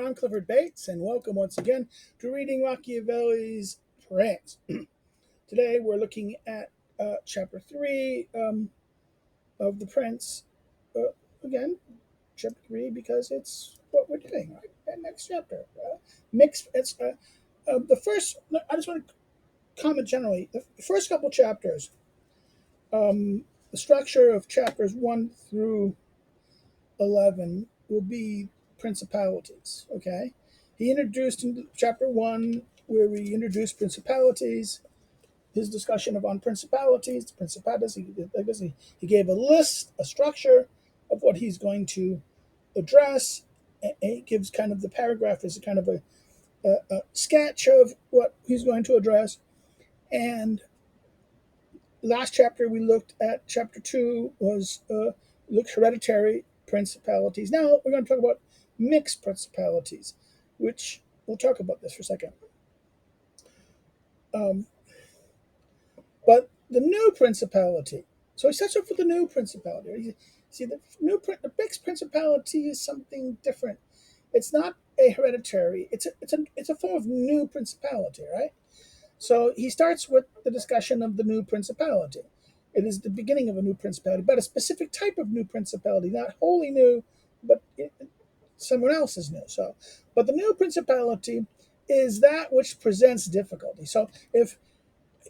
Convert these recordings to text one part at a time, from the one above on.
I'm Clifford Bates, and welcome once again to reading Machiavelli's Prince. Today we're looking at chapter 3 of the Prince. Again, chapter 3 because it's what we're doing, right? That next chapter. Mixed. It's the first. I just want to comment generally. The first couple chapters, the structure of chapters 1 through 11 will be principalities. Okay, he introduced in chapter 1 where we introduced principalities, his discussion of on principalities, he gave a list, a structure of what he's going to address, and he gives kind of the paragraph as a kind of a sketch of what he's going to address. And last chapter we looked at chapter 2 was looked hereditary principalities. Now we're going to talk about mixed principalities, which we'll talk about this for a second. But the new principality. So he sets up for the new principality. See, the mixed principality is something different. It's not a hereditary. It's a form of new principality, right? So he starts with the discussion of the new principality. It is the beginning of a new principality, but a specific type of new principality, not wholly new, but someone else is new. So, but the new principality is that which presents difficulty. So, if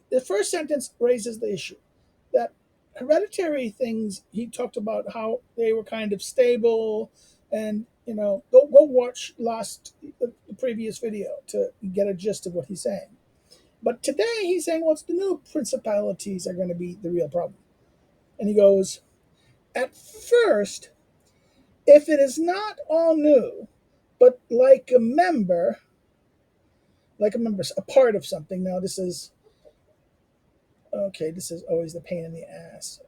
the first sentence raises the issue that hereditary things, he talked about how they were kind of stable, and go watch the previous video to get a gist of what he's saying. But today he's saying, well, it's the new principalities are going to be the real problem. And he goes, at first, if it is not all new, but like a member, a part of something. Now this is always the pain in the ass.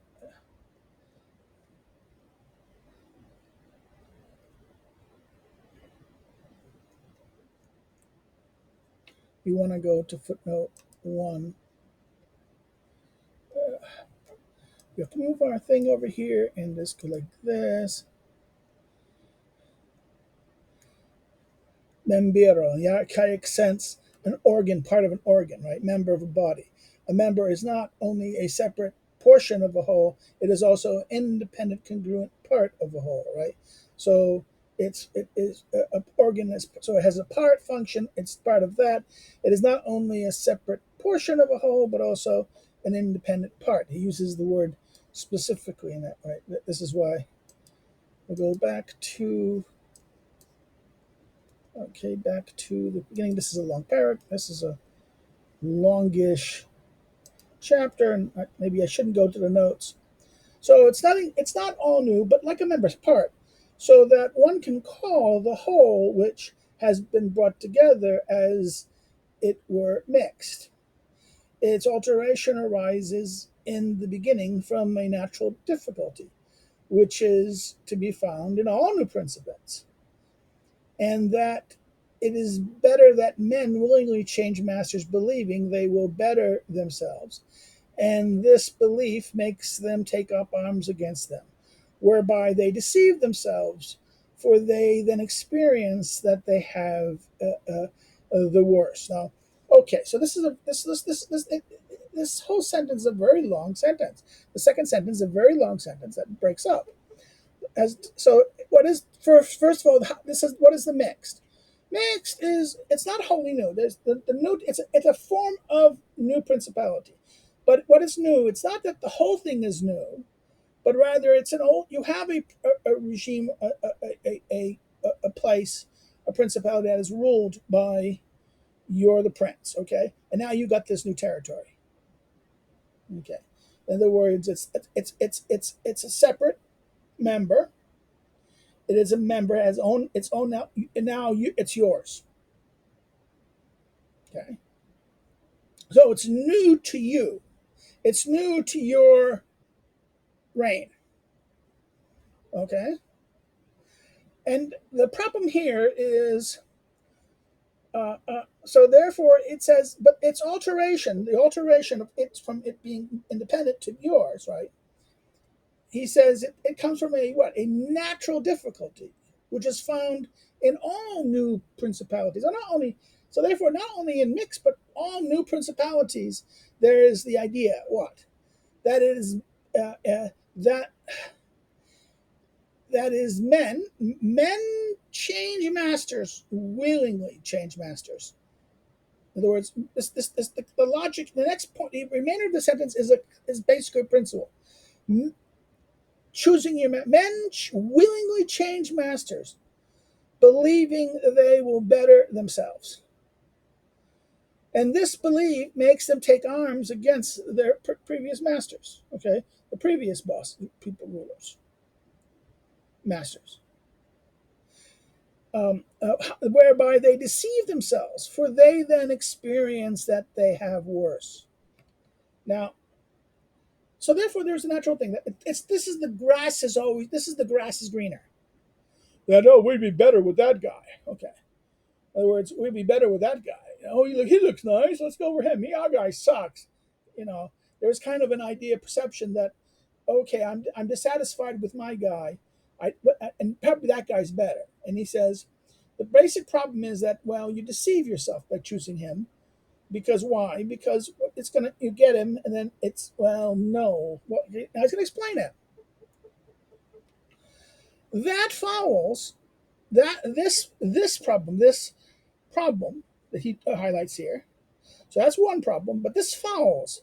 We want to go to footnote 1. We have to move our thing over here and just go like this. Membero, in the archaic sense, an organ, part of an organ, right? Member of a body. A member is not only a separate portion of a whole, it is also an independent, congruent part of a whole, right? So it is an organ, so it has a part function, it's part of that. It is not only a separate portion of a whole, but also an independent part. He uses the word specifically in that, right? This is why we'll go back to back to the beginning. This is a long paragraph. This is a longish chapter, and maybe I shouldn't go to the notes. So it's not all new, but like a member's part, so that one can call the whole which has been brought together as it were mixed. Its alteration arises in the beginning from a natural difficulty, which is to be found in all new principles, and that it is better that men willingly change masters, believing they will better themselves, and this belief makes them take up arms against them, whereby they deceive themselves, for they then experience that they have the worst. Now, okay, so this whole sentence is a very long sentence. The second sentence is a very long sentence that breaks up. What is first of all, what is the mixed? Mixed is, it's not wholly new. There's the new. It's a form of new principality. But what is new? It's not that the whole thing is new, but rather it's an old. You have a regime, a place, a principality that is ruled by you're the prince. Okay, and now you got this new territory. Okay, in other words, it's a separate member. It is a member, has its own now. It's yours. Okay, so it's new to you. It's new to your reign. Okay, and the problem here is, so therefore it says, but its alteration, the alteration of it from it being independent to yours, right? He says it comes from a natural difficulty, which is found in all new principalities, and not only so therefore not only in mixed but all new principalities, there is the idea what that is that that is men change masters, willingly change masters. In other words, the logic, the next point, the remainder of the sentence is basically a principle. Choosing your men willingly change masters, believing they will better themselves. And this belief makes them take arms against their previous masters, okay? The previous boss, people, rulers, masters. Whereby they deceive themselves, for they then experience that they have worse. Now, so therefore, there's a natural thing that this is the grass is greener. Yeah, no, we'd be better with that guy. Okay, in other words, we'd be better with that guy. Oh, he looks nice. Let's go over him. Our guy sucks. You know, there's kind of an idea, perception that okay, I'm dissatisfied with my guy. And probably that guy's better. And he says the basic problem is that well, you deceive yourself by choosing him. Because why? Because it's gonna you get him, and then it's well, no. Well, I was gonna explain it. That follows that this problem that he highlights here. So that's one problem, but this follows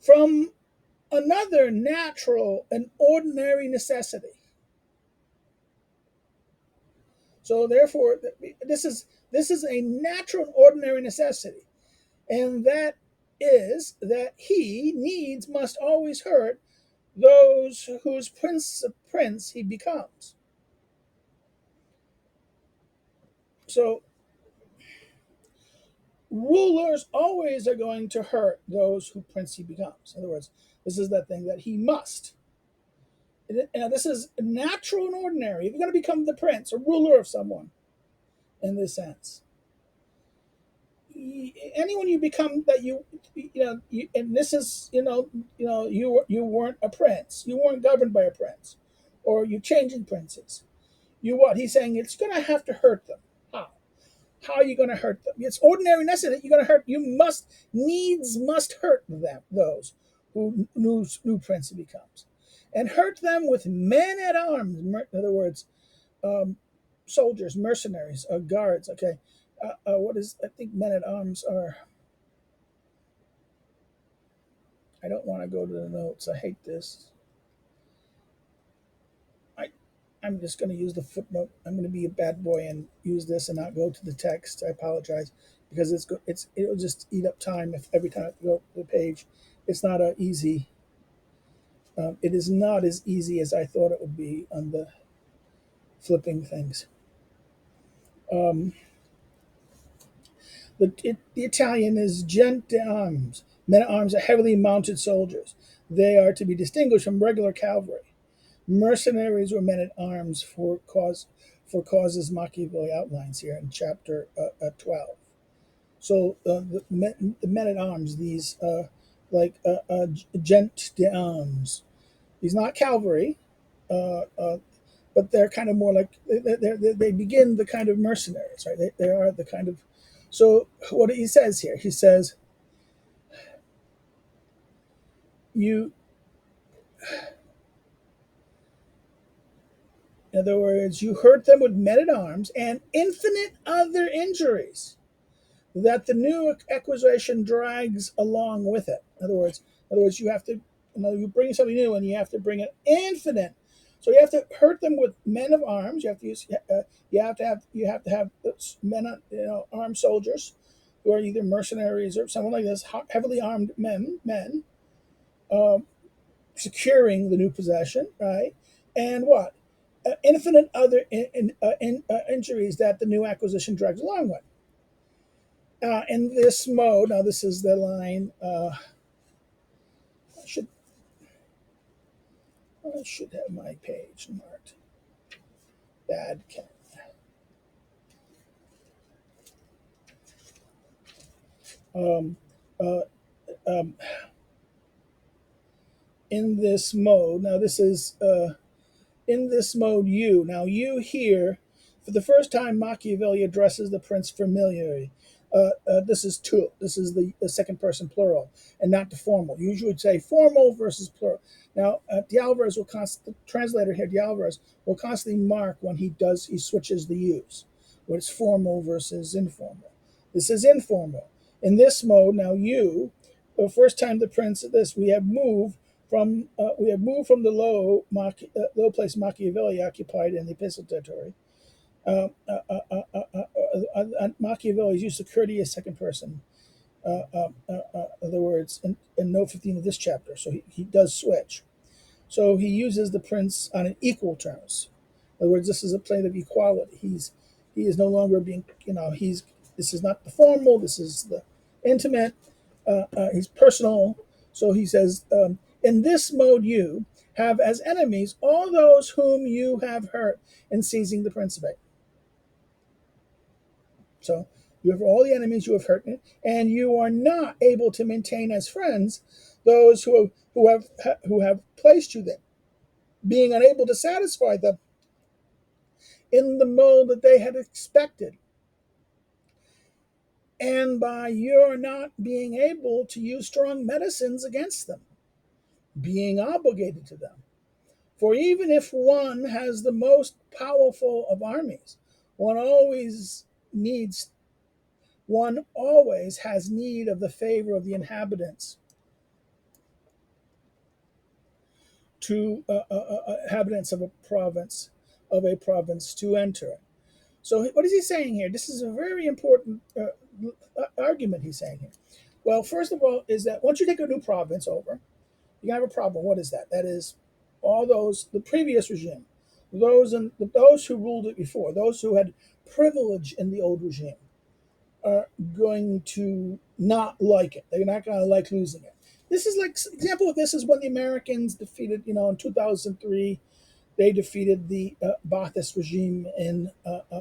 from another natural and ordinary necessity. So therefore, this is a natural and ordinary necessity, and that is that he needs must always hurt those whose prince he becomes. So rulers always are going to hurt those who prince he becomes. In other words, this is that thing that he must. And this is natural and ordinary. If you're going to become the prince or ruler of someone, in this sense, anyone you become that and this is you weren't a prince, you weren't governed by a prince, or you're changing princes. You what? He's saying it's going to have to hurt them. How? How are you going to hurt them? It's ordinary necessity that you're going to hurt. You must hurt them, those who new prince becomes, and hurt them with men at arms. In other words, um, soldiers, mercenaries, guards. Okay, what is? I think men at arms are. I don't want to go to the notes. I hate this. I'm just going to use the footnote. I'm going to be a bad boy and use this and not go to the text. I apologize because it'll just eat up time if every time I go to the page. It's not a easy. It is not as easy as I thought it would be on the flipping things. Um, the Italian is gente arms. Men at arms are heavily mounted soldiers. They are to be distinguished from regular cavalry. Mercenaries were men at arms for causes Machiavelli outlines here in chapter 12. So the men at arms, these gent d'armes, these not cavalry, uh, uh, but they're kind of more like they begin the kind of mercenaries, right? They are the kind of. So what he says here, he says you. In other words, you hurt them with men at arms and infinite other injuries that the new acquisition drags along with it. In other words, you have to, you bring something new, and you have to bring it infinite. So you have to hurt them with men of arms. You have to use, you have to have men, armed soldiers, who are either mercenaries or someone like this, heavily armed men, um, securing the new possession, right? And what? Infinite other injuries that the new acquisition drags along with. In this mode, now this is the line. I should I should have my page marked. Bad cat. Um, uh, um, in this mode, now this is in this mode. You here. For the first time, Machiavelli addresses the prince familiarly. This is tu. This is the second person plural, and not the formal. You usually would say formal versus plural. Now, de Alvarez the translator here, de Alvarez, will constantly mark when he switches the use, when it's formal versus informal. This is informal. In this mode, now the first time the prince of this, we have moved from the low place Machiavelli occupied in the epistle territory. Machiavelli is used to courteous second person. In other words, in note 15 of this chapter. So he does switch. So he uses the prince on an equal terms. In other words, this is a plane of equality. He is no longer being, this is not the formal, this is the intimate, he's personal. So he says, in this mode you have as enemies all those whom you have hurt in seizing the principate. So you have all the enemies you have hurt, and you are not able to maintain as friends those who have placed you there, being unable to satisfy them in the mode that they had expected, and by your not being able to use strong medicines against them, being obligated to them. For even if one has the most powerful of armies, one always has need of the favor of the inhabitants inhabitants of a province to enter. So what is he saying here? This is a very important argument he's saying here. Well, first of all, is that once you take a new province over, you have a problem. What is that? That is all the previous regime, those who ruled it before, those who had privilege in the old regime, are going to not like it. They're not going to like losing it. This is like example of this is when the Americans defeated, in 2003, they defeated the Ba'athist regime in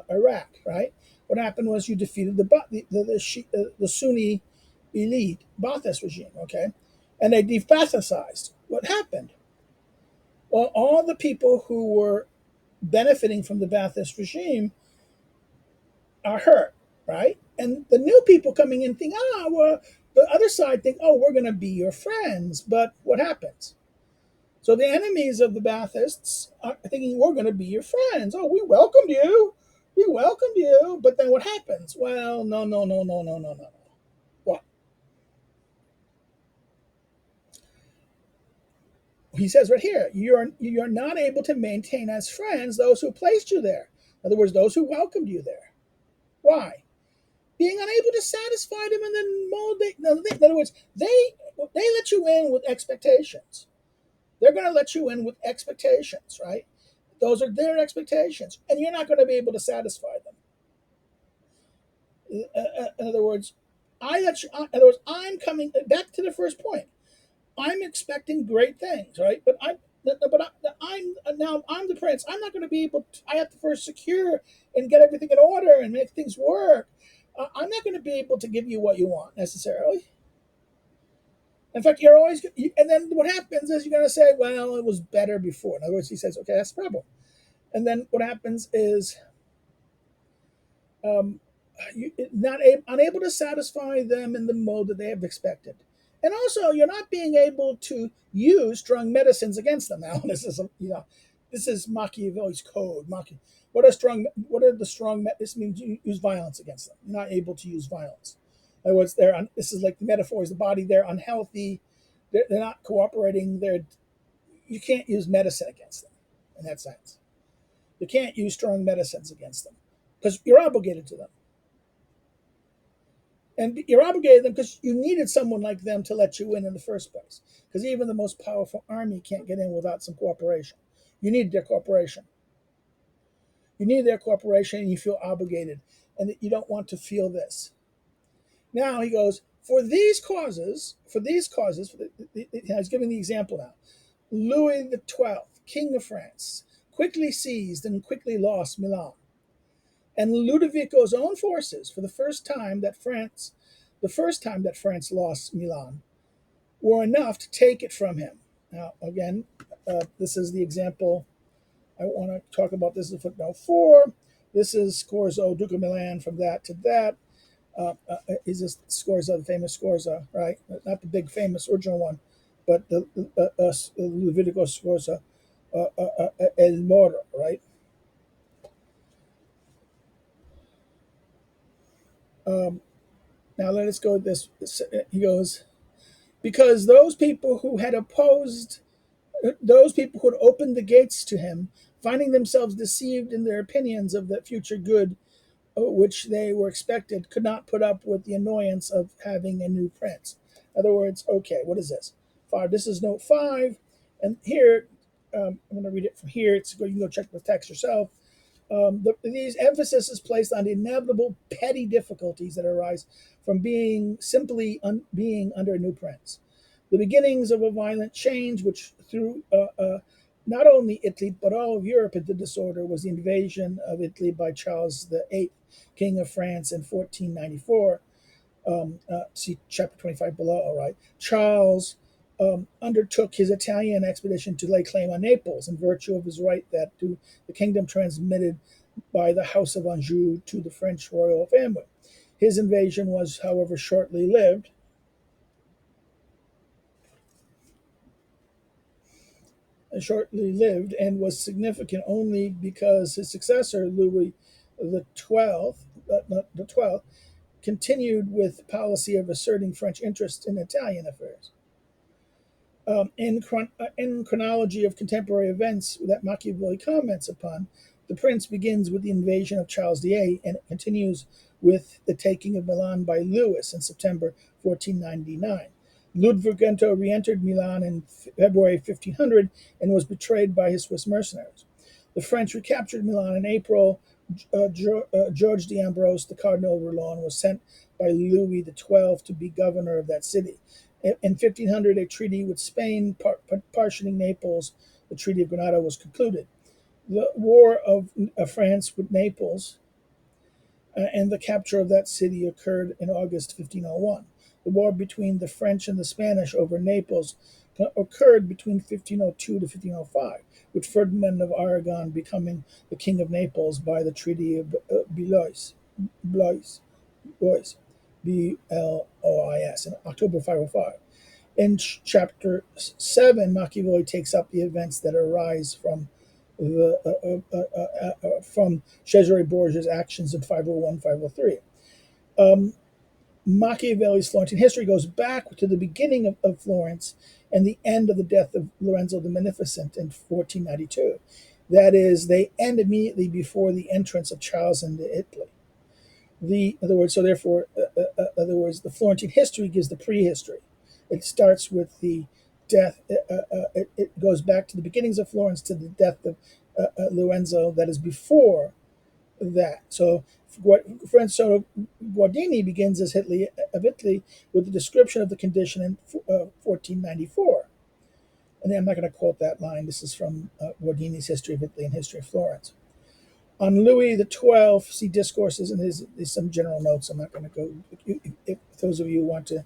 Iraq. Right? What happened was you defeated the Sunni elite Ba'athist regime. Okay, and they de-Ba'athized. What happened? Well, all the people who were benefiting from the Ba'athist regime are hurt, right? And the new people coming in think, well, the other side think, we're going to be your friends. But what happens? So the enemies of the Baathists are thinking, we're going to be your friends. Oh, we welcomed you. We welcomed you. But then what happens? Well, no. What? He says right here, you're not able to maintain as friends those who placed you there. In other words, those who welcomed you there. Why? Being unable to satisfy them in the mold. In other words, they let you in with expectations. They're going to let you in with expectations, right? Those are their expectations, and you're not going to be able to satisfy them. In other words, I'm coming back to the first point. I'm expecting great things, right? But I'm the prince. I'm not going to be able to. I have to first secure and get everything in order and make things work. I'm not going to be able to give you what you want necessarily. In fact, you're always, and then what happens is you're going to say, well, it was better before. In other words, he says, okay, that's the problem. And then what happens is you're unable to satisfy them in the mode that they have expected. And also, you're not being able to use strong medicines against them. Now, this is Machiavelli's code. What are the strong? This means you use violence against them. You're not able to use violence. In other words, this is like the metaphor is the body. They're unhealthy. They're not cooperating. You can't use medicine against them in that sense. You can't use strong medicines against them because you're obligated to them. And you're obligated to them because you needed someone like them to let you in the first place. Because even the most powerful army can't get in without some cooperation. You need their cooperation. You need their cooperation, and you feel obligated, and you don't want to feel this. Now he goes, for these causes, he's giving the example now. Louis XII, King of France, quickly seized and quickly lost Milan. And Ludovico's own forces, for the first time that France lost Milan, were enough to take it from him. Now, again, this is the example. I want to talk about this in footnote 4. This is Scorza, Duke of Milan, from that to that. Is this Scorza, the famous Scorza, right? Not the big famous original one, but the Levitico Scorza, El Moro, right? Um, Now let us go with this. He goes, because those people who had opened the gates to him, finding themselves deceived in their opinions of the future good which they were expected, could not put up with the annoyance of having a new prince. In other words, okay, what is this? 5. This is note 5. And here, I'm going to read it from here. You can go check the text yourself. These emphasis is placed on the inevitable petty difficulties that arise from being under a new prince. The beginnings of a violent change, which threw not only Italy but all of Europe into disorder, was the invasion of Italy by Charles VIII, King of France, in 1494. See chapter 25 below. All right, Charles undertook his Italian expedition to lay claim on Naples in virtue of his right that to the kingdom transmitted by the House of Anjou to the French royal family. His invasion was, however, shortly lived, and was significant only because his successor, Louis the 12th, continued with policy of asserting French interest in Italian affairs. In chronology of contemporary events that Machiavelli comments upon, the prince begins with the invasion of Charles VIII, and it continues with the taking of Milan by Louis in September 1499. Ludvigento re-entered Milan in February 1500 and was betrayed by his Swiss mercenaries. The French recaptured Milan in April. George d'Ambrose, the Cardinal of Rouen, was sent by Louis XII to be governor of that city. In 1500, a treaty with Spain partitioning Naples, the Treaty of Granada, was concluded. The War of France with Naples and the capture of that city occurred in August 1501. The war between the French and the Spanish over Naples occurred between 1502 to 1505, with Ferdinand of Aragon becoming the King of Naples by the Treaty of Blois, Blois, Blois, in October 505. In chapter 7, Machiavelli takes up the events that arise from Cesare Borgia's actions in 501, 503. Machiavelli's Florentine history goes back to the beginning of Florence and the end of the death of Lorenzo the Magnificent in 1492. That is, they end immediately before the entrance of Charles into Italy. In other words, the Florentine history gives the prehistory. It starts with the death. It goes back to the beginnings of Florence to the death of Lorenzo. That is before that. So Francesco Guardini begins as Italy with the description of the condition in 1494. And I'm not going to quote that line. This is from Guardini's History of Italy and History of Florence. On Louis XII, see discourses and his some general notes. I'm not going to go. If those of you want to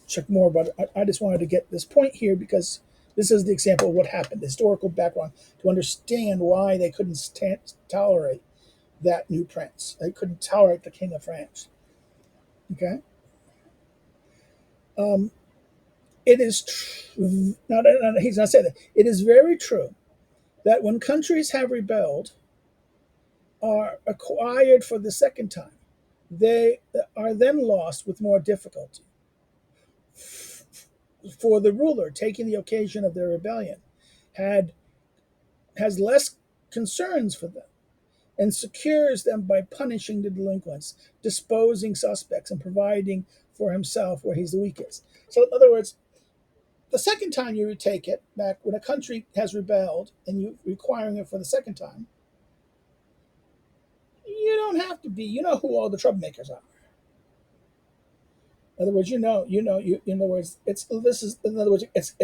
check more about it, I just wanted to get this point here because this is the example of what happened, the historical background, to understand why they couldn't tolerate that new prince. They couldn't tolerate the King of France. Okay? Um, it is true. He's not saying that. It is very true that when countries have rebelled, are acquired for the second time, they are then lost with more difficulty. For the ruler taking the occasion of their rebellion had has less concerns for them and secures them by punishing the delinquents, disposing suspects, and providing for himself where he's the weakest. So, in other words, the second time you retake it back when a country has rebelled and you requiring it for the second time, you don't have to be. You know who all the troublemakers are. In other words, in other words, it's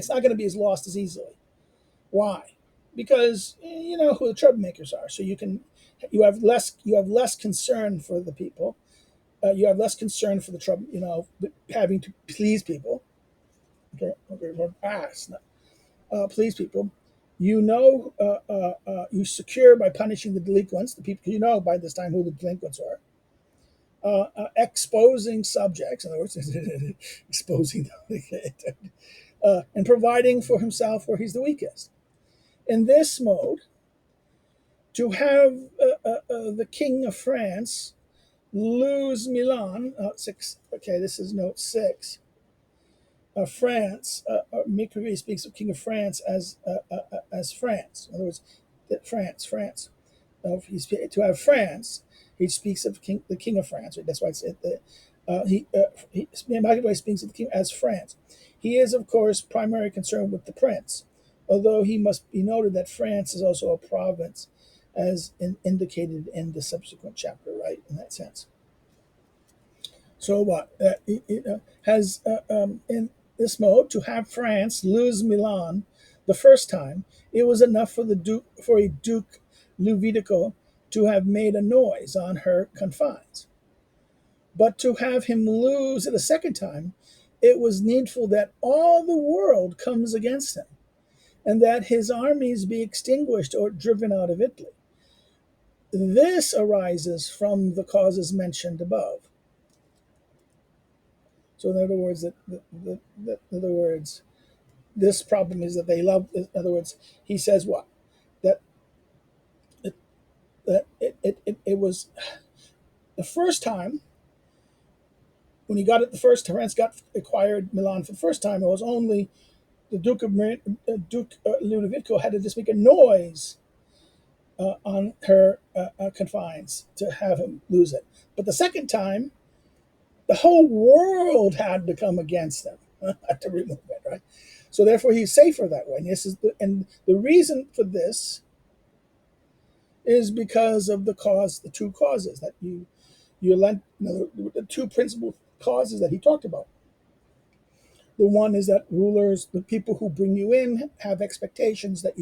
not going to be as lost as easily. Why? Because you know who the troublemakers are. So you have less concern for the people. You have less concern for the trouble. Having to please people. Okay, please people. You secure by punishing the delinquents, the people you know by this time who the delinquents are, exposing subjects, in other words, exposing them, and providing for himself where he's the weakest. In this mode, to have the King of France lose Milan, six. Okay, this is note 6. France, Machiavelli speaks of King of France as France. In other words, that France. To have France, he speaks of the King of France. Right? That's why it's Machiavelli speaks of the King as France. He is, of course, primarily concerned with the prince, although he must be noted that France is also a province, as indicated in the subsequent chapter. Right, in that sense. So what? It has in this mode to have France lose Milan the first time. It was enough for a Duke Ludovico to have made a noise on her confines. But to have him lose it a second time, it was needful that all the world comes against him, and that his armies be extinguished or driven out of Italy. This arises from the causes mentioned above. So, in other words, this problem is that they love. In other words, he says what that it was the first time when he got it. The first France got acquired Milan for the first time. It was only the Duke Ludovico had to just make a noise on her confines to have him lose it. But the second time, the whole world had to come against them to remove it, right? So therefore, he's safer that way. And the reason for this is because of the two causes that the two principal causes that he talked about. The one is that rulers, the people who bring you in, have expectations that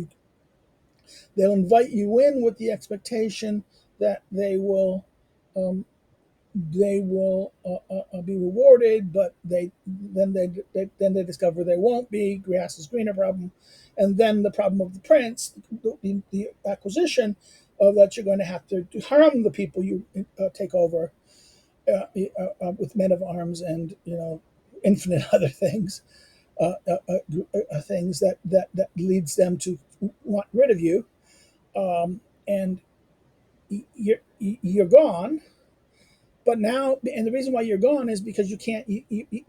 they'll invite you in with the expectation that they will be rewarded, but then they discover they won't be. Grass is greener problem, and then the problem of the prince, the acquisition of that you're going to have to harm the people you take over with men of arms and infinite other things, things that leads them to want rid of you, and you're gone. But now, and the reason why you're gone is because you can't,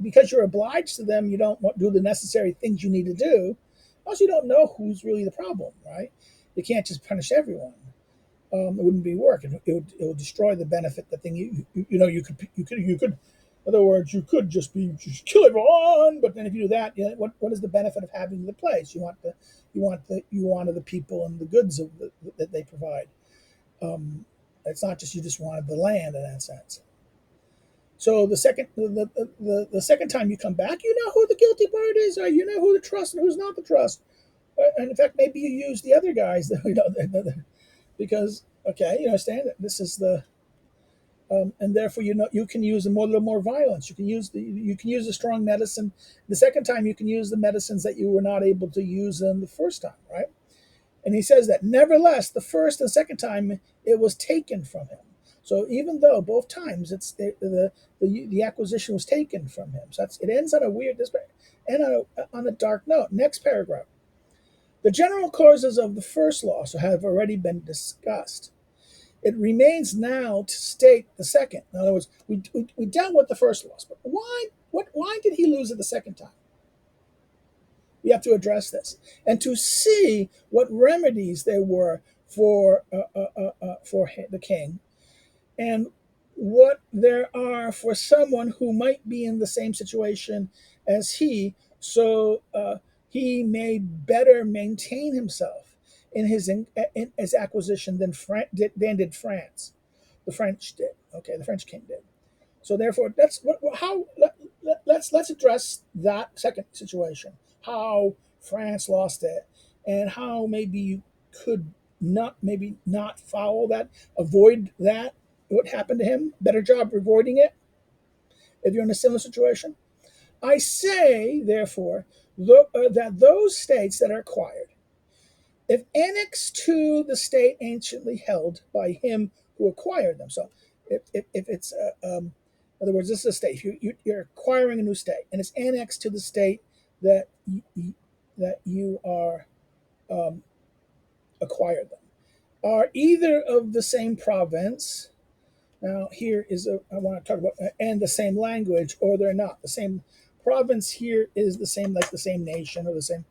because you're obliged to them. You don't do the necessary things you need to do. Also, you don't know who's really the problem, right? You can't just punish everyone. It wouldn't be work. It would destroy the benefit. The thing you could. In other words, you could just kill everyone. But then if you do that, what is the benefit of having the place? You want the people and the goods that they provide. It's not just you just wanted the land in that sense. So the second time you come back, you know who the guilty part is, or you know who the trust and who's not the trust. And in fact, maybe you use the other guys, because you understand that this is and therefore you can use a little more violence. You can use the strong medicine. The second time you can use the medicines that you were not able to use in the first time, right? And he says that nevertheless, the first and second time it was taken from him. So even though both times the acquisition was taken from him, so it ends on a weird and on a dark note. Next paragraph. The general causes of the first loss have already been discussed. It remains now to state the second. In other words, we dealt with the first loss, but why did he lose it the second time? We have to address this and to see what remedies there were for the king, and what there are for someone who might be in the same situation as he, so he may better maintain himself in his acquisition than did France. The French did. Okay, the French king did. So therefore, let's address that second situation. How France lost it, and how maybe you could not follow that, avoid that. What happened to him? Better job avoiding it. If you're in a similar situation, I say therefore that those states that are acquired if annexed to the state anciently held by him who acquired them. So if it's, in other words, this is a state. You're acquiring a new state, and it's annexed to the state that that you are acquired them, are either of the same province. Now, here is I want to talk about and the same language, or they're not the same province. Here is the same, like the same nation or the same.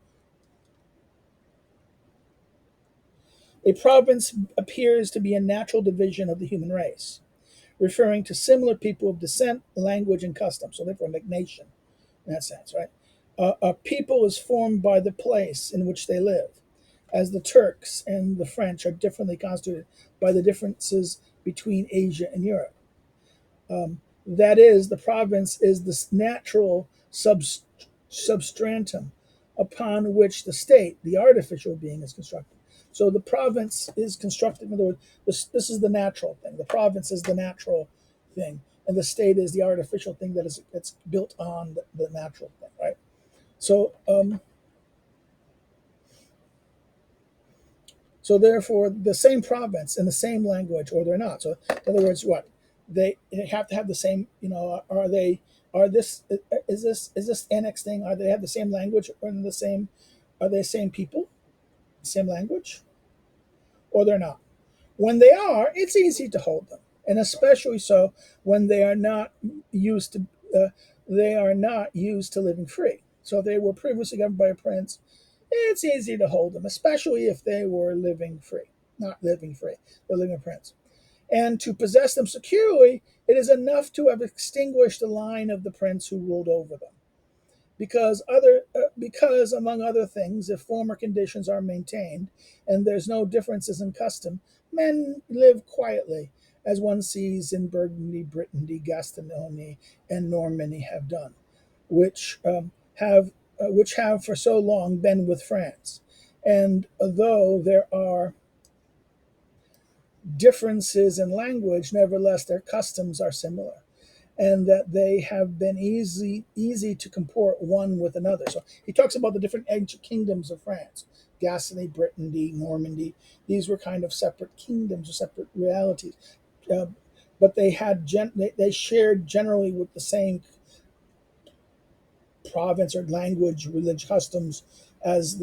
A province appears to be a natural division of the human race, referring to similar people of descent, language, and custom. So, therefore, like nation in that sense, right? A people is formed by the place in which they live, as the Turks and the French are differently constituted by the differences between Asia and Europe. That is, the province is the natural substratum upon which the state, the artificial being, is constructed. So the province is constructed. In other words, this is the natural thing. The province is the natural thing, and the state is the artificial thing that is it's built on the natural thing, right? So, so therefore, the same province and the same language, or they're not. So, in other words, what they have to have the same. You know, are they? Are this is this annexed thing? Are they have the same language or the same? Are they the same people, same language, or they're not? When they are, it's easy to hold them, and especially so when they are not used to. They are not used to living free. So if they were previously governed by a prince, it's easy to hold them, especially if they were living free, not living free. They're living a prince. And to possess them securely, it is enough to have extinguished the line of the prince who ruled over them. Because among other things, if former conditions are maintained and there's no differences in custom, men live quietly, as one sees in Burgundy, Brittany, Gascony, and Normandy have done, which have for so long been with France. And though there are differences in language, nevertheless their customs are similar, and that they have been easy to comport one with another. So he talks about the different ancient kingdoms of France: Gascony, Brittany, Normandy. These were kind of separate kingdoms or separate realities, uh, but they shared generally with the same province or language, religious customs as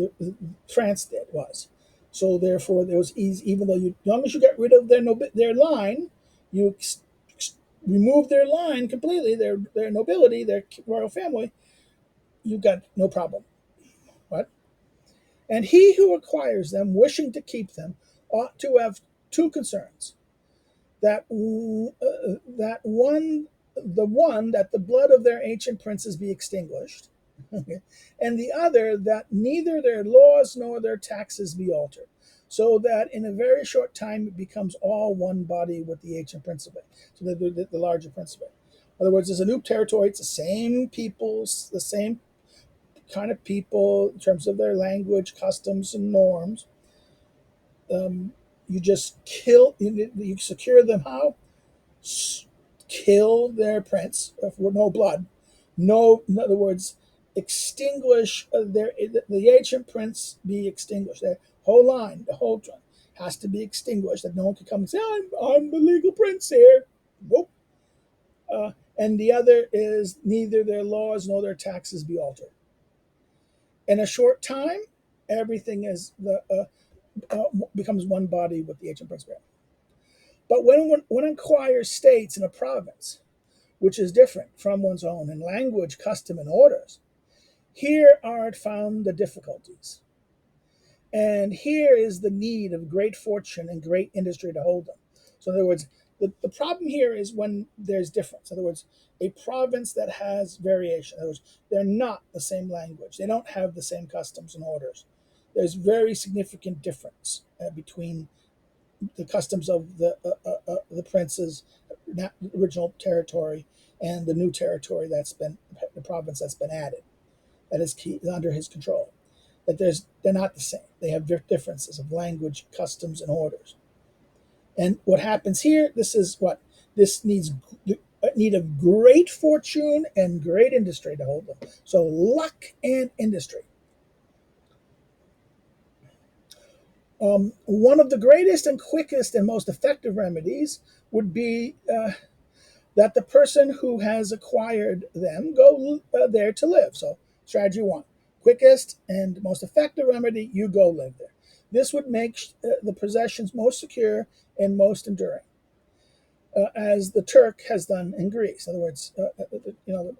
France did was. So therefore, it was easy. Even though as long as you get rid of their line, you remove their line completely, their nobility, their royal family, you got no problem. What? And he who acquires them, wishing to keep them, ought to have two concerns: that one, the one, that the blood of their ancient princes be extinguished, and the other, that neither their laws nor their taxes be altered, so that in a very short time it becomes all one body with the ancient principate, so the larger principate. In other words, there's a new territory. It's the same peoples, the same kind of people in terms of their language, customs, and norms. You just you secure them how? Kill their prince for no blood. No, in other words, extinguish the ancient prince be extinguished. The whole line, the whole line has to be extinguished. That no one can come and say, I'm the legal prince here. Nope. And the other is neither their laws nor their taxes be altered. In a short time, everything is becomes one body with the ancient prince. But when one acquires states in a province, which is different from one's own in language, custom, and orders, here are found the difficulties. And here is the need of great fortune and great industry to hold them. So, in other words, the problem here is when there's difference. In other words, a province that has variation. In other words, they're not the same language. They don't have the same customs and orders. There's very significant difference between the customs of the prince's original territory and the new territory that's been the province that's been added, that is under his control. That they're not the same. They have differences of language, customs, and orders. And what happens here? This needs need of great fortune and great industry to hold them. So luck and industry. One of the greatest and quickest and most effective remedies would be that the person who has acquired them go there to live. So, strategy one, quickest and most effective remedy, you go live there. This would make the possessions most secure and most enduring, as the Turk has done in Greece. In other words, the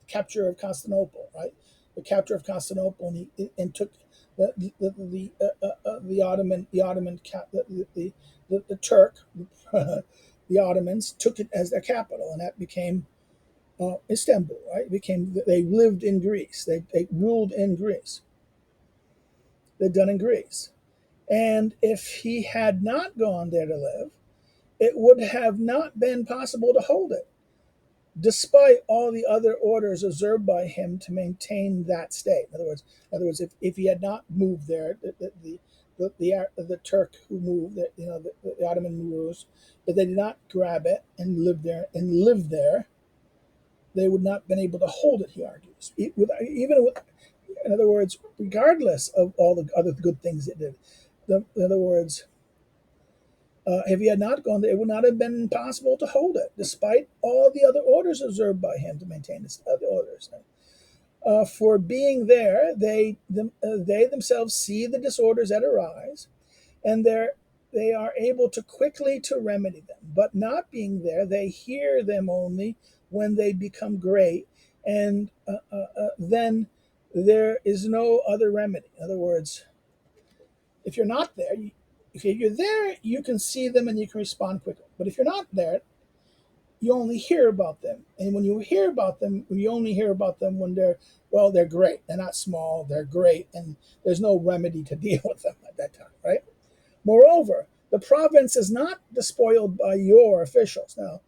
capture of Constantinople, right? The capture of Constantinople, and took the Ottoman the Turk the Ottomans took it as their capital, and that became Istanbul. Right? It became they lived in Greece. They ruled in Greece. They'd done in Greece, and if he had not gone there to live, it would have not been possible to hold it, despite all the other orders observed by him to maintain that state. In other words, if he had not moved there, the Turk who moved, the Ottoman rulers, if they did not grab it and live there, they would not have been able to hold it. He argues, in other words, regardless of all the other good things it did. In other words, if he had not gone there, it would not have been possible to hold it, despite all the other orders observed by him to maintain the orders. For being there, they themselves see the disorders that arise, and they are able to quickly to remedy them. But not being there, they hear them only when they become great, and then there is no other remedy. In other words, if you're not there, if you're there, you can see them and you can respond quickly. But if you're not there, you only hear about them. And when you hear about them, you only hear about them when they're great. They're not small, they're great, and there's no remedy to deal with them at that time, right? Moreover, the province is not despoiled by your officials. Now,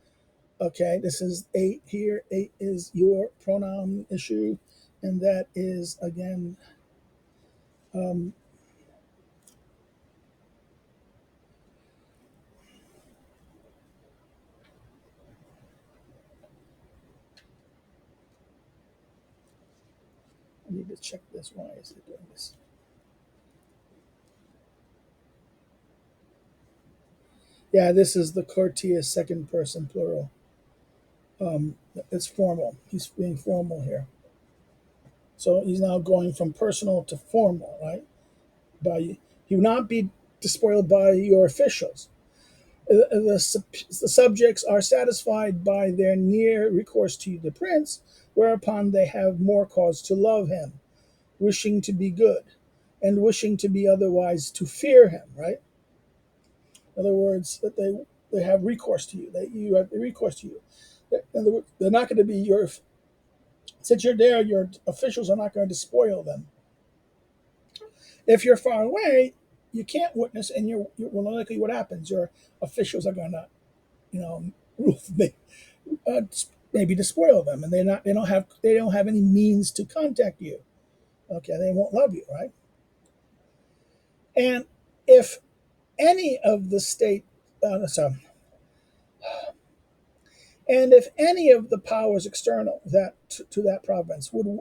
okay, this is eight here. Eight is your pronoun issue, and that is again. Um, I need to check this. Why is it doing this? Yeah, this is the courteous second person plural. It's formal. He's being formal here. So he's now going from personal to formal, right? He will not be despoiled by your officials. The subjects are satisfied by their near recourse to the prince, whereupon they have more cause to love him, wishing to be good, and wishing to be otherwise to fear him, right? In other words, that they have recourse to you, that you have recourse to you. In other words, they're not going to be since you're there, your officials are not going to despoil them. If you're far away, you can't witness, and well, likely what happens, your officials are going to, you know, uh, maybe despoil them, and they don't have any means to contact you. Okay, they won't love you, right? And if any of the state, so, and if any of the powers external to that province would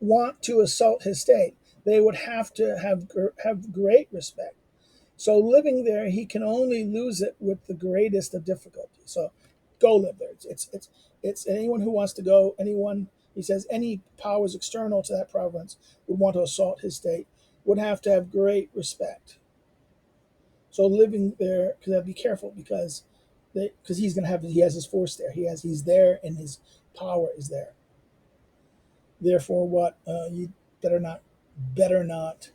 want to assault his state, they would have to have great respect. So living there, he can only lose it with the greatest of difficulty. So go live there. It's anyone who wants to go. Anyone, he says, any powers external to that province would want to assault his state would have to have great respect. So living there, because be careful because he has his force there. He's there, and his power is there. Therefore, what you better not, better not,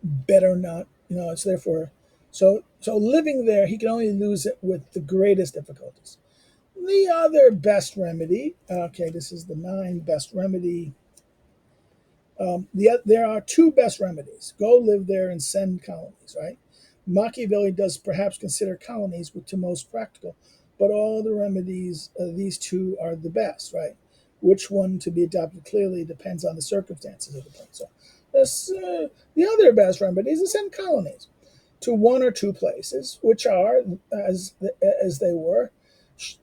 better not. It's therefore. So living there, he can only lose it with the greatest difficulties. The other best remedy. Okay, this is the 9 best remedy. There are 2 best remedies. Go live there and send colonies. Right. Machiavelli does perhaps consider colonies to most practical, but all the remedies, these 2 are the best. Right. Which one to be adopted clearly depends on the circumstances of the place. So the other best remedy is to send colonies to 1 or 2 places, which are, as they were,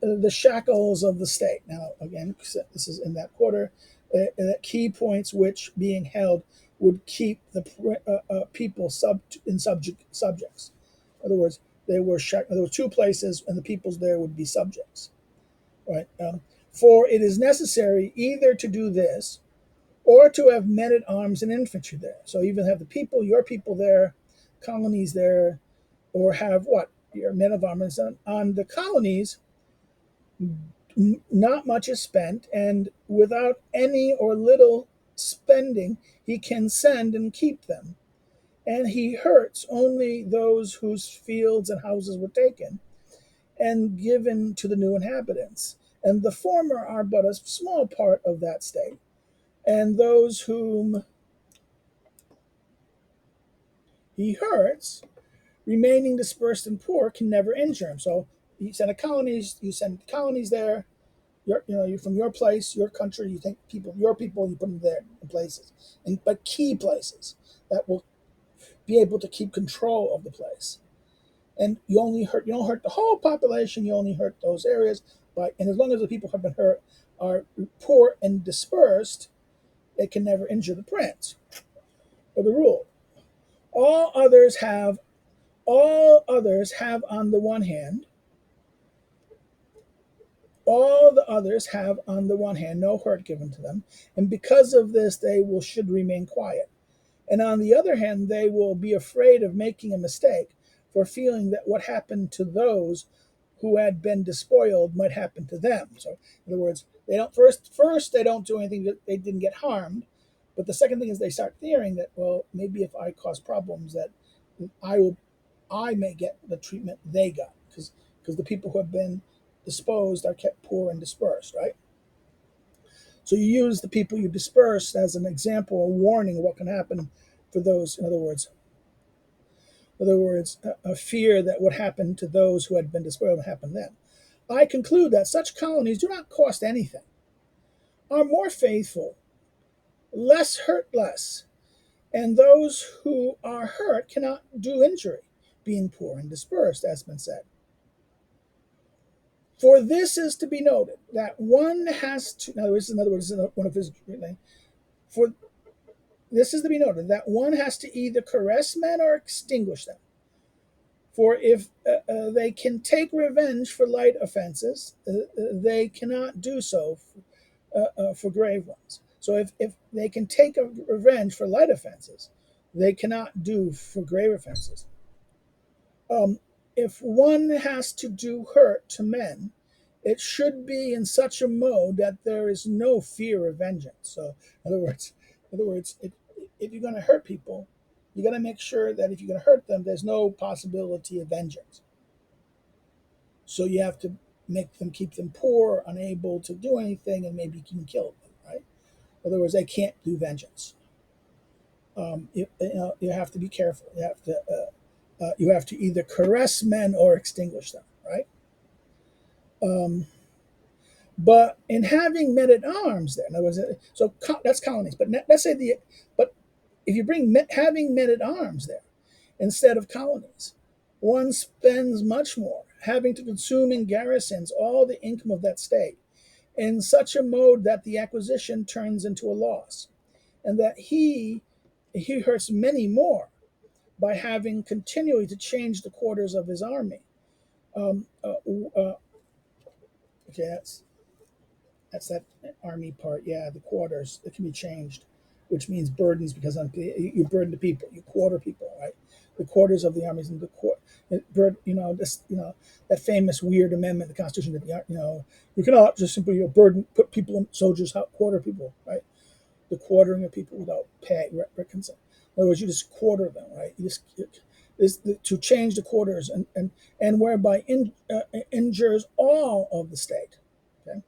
the shackles of the state. Now, again, this is in that quarter, key points which, being held, would keep the people subjects. In other words, there were two places, and the peoples there would be subjects. Right? For it is necessary either to do this, or to have men at arms and infantry there. So even have the people, your people there, colonies there, or have what? Your men of arms. On the colonies, not much is spent, and without any or little spending, he can send and keep them. And he hurts only those whose fields and houses were taken and given to the new inhabitants. And the former are but a small part of that state. And those whom he hurts, remaining dispersed and poor, can never injure him. So you send colonies there. You're from your place, your country. You take your people, you put them there in places, but key places that will be able to keep control of the place. And you don't hurt the whole population. You only hurt those areas. And as long as the people who have been hurt are poor and dispersed, it can never injure the prince or the rule. All others have on the one hand, no hurt given to them, and because of this they should remain quiet. And on the other hand, they will be afraid of making a mistake, for feeling that what happened to those who had been despoiled might happen to them. So, in other words, they don't first they don't do anything that they didn't get harmed, but the second thing is they start fearing that, well, maybe if I cause problems, that I may get the treatment they got, because the people who have been disposed are kept poor and dispersed, right? So you use the people you dispersed as an example, a warning of what can happen for those. In other words, a fear that what happened to those who had been despoiled would happen to them. I conclude that such colonies do not cost anything, are more faithful, hurt less, and those who are hurt cannot do injury, being poor and dispersed, as has been said. For this is to be noted that one has to. In other words, one of his. For this is to be noted that one has to either caress men or extinguish them. For if they can take revenge for light offenses, they cannot do so for grave ones. So if they can take a revenge for light offenses, they cannot do for grave offenses. If one has to do hurt to men, it should be in such a mode that there is no fear of vengeance. So, in other words, if you're going to hurt people, you got to make sure that if you're going to hurt them, there's no possibility of vengeance. So you have to keep them poor, unable to do anything, and maybe you can kill them. Right? In other words, they can't do vengeance. You have to be careful. You have to either caress men or extinguish them. Right? But in having men at arms, there, in other words, so that's colonies. But let's say but if you bring having men at arms there instead of colonies, one spends much more, having to consume in garrisons all the income of that state, in such a mode that the acquisition turns into a loss, and that he hurts many more by having continually to change the quarters of his army. Okay, that's that army part. Yeah, the quarters, it can be changed, which means burdens, because you burden the people, you quarter people, right? The quarters of the armies and that famous weird amendment, the Constitution, that you cannot just simply put people in soldiers out, quarter people, right? The quartering of people without pay, consent. In other words, you just quarter them, right? To change the quarters and whereby injures all of the state. Okay,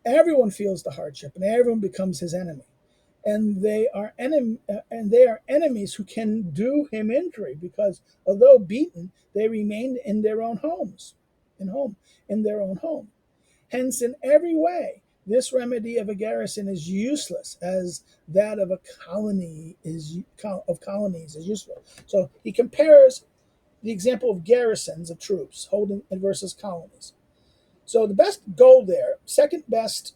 everyone feels the hardship, and everyone becomes his enemy, and they are enemies who can do him injury, because although beaten, they remained in their own homes, in their own home. Hence, in every way, this remedy of a garrison is useless, as that of colonies is useful. So he compares the example of garrisons of troops holding versus colonies. So the best goal there, second best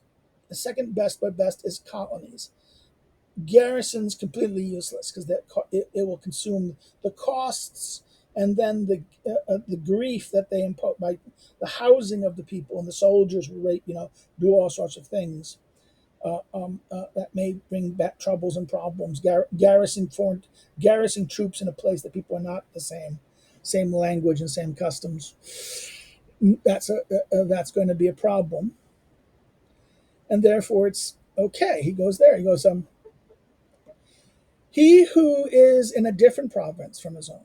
but best, is colonies. garrison's completely useless because it will consume the costs and then the grief that they impose by the housing of the people and the soldiers rape, do all sorts of things that may bring back troubles and problems. Garrison troops in a place that people are not the same language and same customs. That's going to be a problem, and therefore it's okay. He goes there. He goes, he who is in a different province from his own,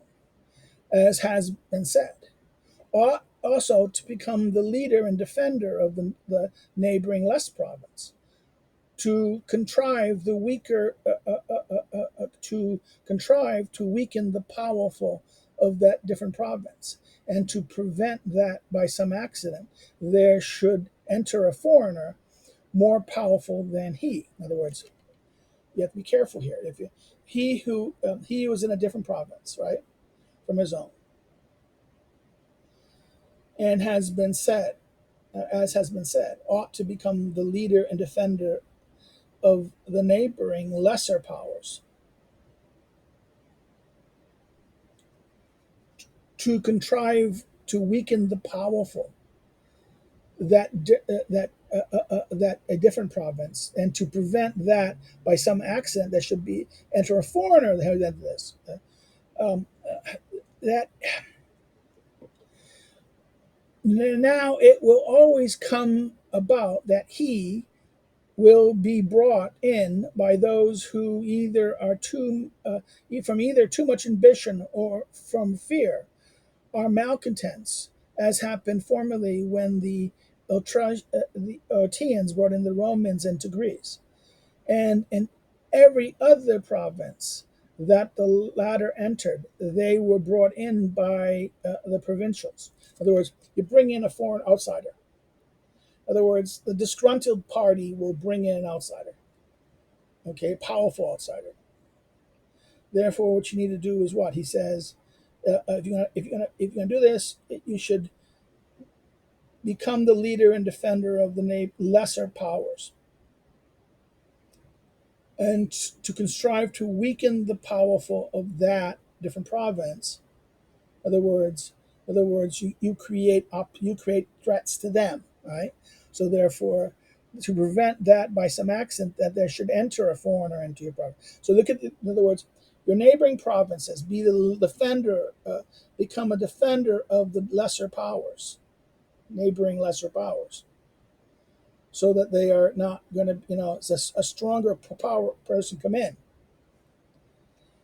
as has been said, ought also to become the leader and defender of the neighboring less province, to contrive the weaker, to contrive to weaken the powerful of that different province, and to prevent that by some accident there should enter a foreigner more powerful than he. In other words, you have to be careful here. If you, he was in a different province, right, from his own, and has been said, as has been said, ought to become the leader and defender of the neighboring lesser powers, to contrive to weaken the powerful that a different province, and to prevent that by some accident that should be enter a foreigner into this. That now it will always come about that he will be brought in by those who either are from either too much ambition or from fear, are malcontents, as happened formerly when the Otians brought in the Romans into Greece, and in every other province that the latter entered, they were brought in by the provincials. In other words, you bring in a foreign outsider. In other words, the disgruntled party will bring in an outsider, okay, powerful outsider. Therefore, what you need to do is what he says. If you're gonna do this, you should become the leader and defender of the lesser powers, and to contrive to weaken the powerful of that different province. In other words, you create threats to them, right? So therefore, to prevent that by some accident that there should enter a foreigner into your province. So look at, in other words, your neighboring provinces, be the defender, become a defender of the lesser powers, neighboring lesser powers, so that they are not going to, a stronger power person come in.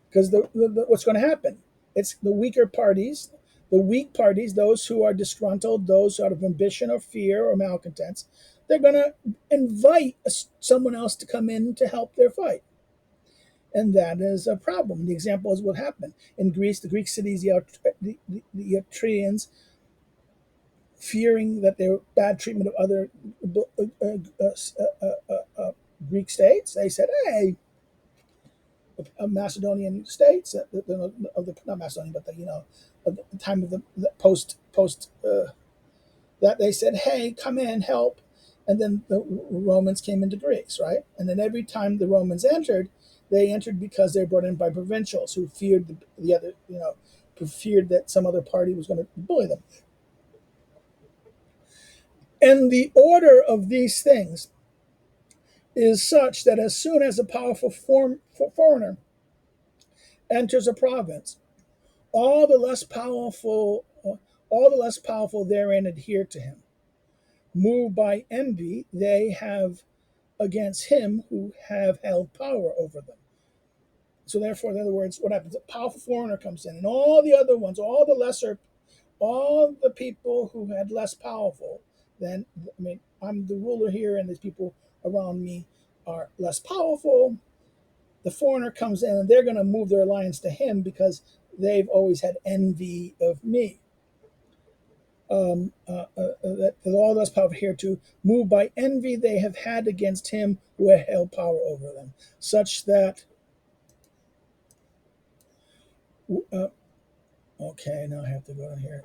Because what's going to happen? It's the weaker parties, the weak parties, those who are disgruntled, those out of ambition or fear or malcontents. They're going to invite someone else to come in to help their fight. And that is a problem. The example is what happened in Greece. The Greek cities, the Etruscans, fearing that their bad treatment of other Greek states, they said, "Hey, Macedonian states of the not Macedonian, but of the time of the post that they said, hey, come in, help." And then the Romans came into Greece, right? And then every time the Romans entered, they entered because they were brought in by provincials who feared the other, who feared that some other party was going to bully them. And the order of these things is such that as soon as a powerful foreigner enters a province, all the less powerful therein adhere to him. Moved by envy, they have against him who have held power over them. So therefore, in other words, what happens? A powerful foreigner comes in, and all the other ones, all the people who had less powerful, then, I'm the ruler here, and these people around me are less powerful. The foreigner comes in, and they're going to move their alliance to him because they've always had envy of me. That all those power here to move by envy they have had against him who had held power over them, such that. Okay, now I have to go in here.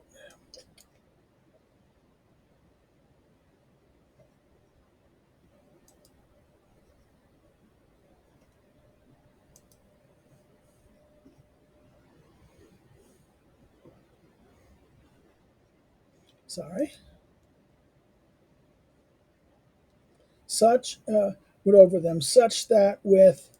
sorry, such would over them, such that with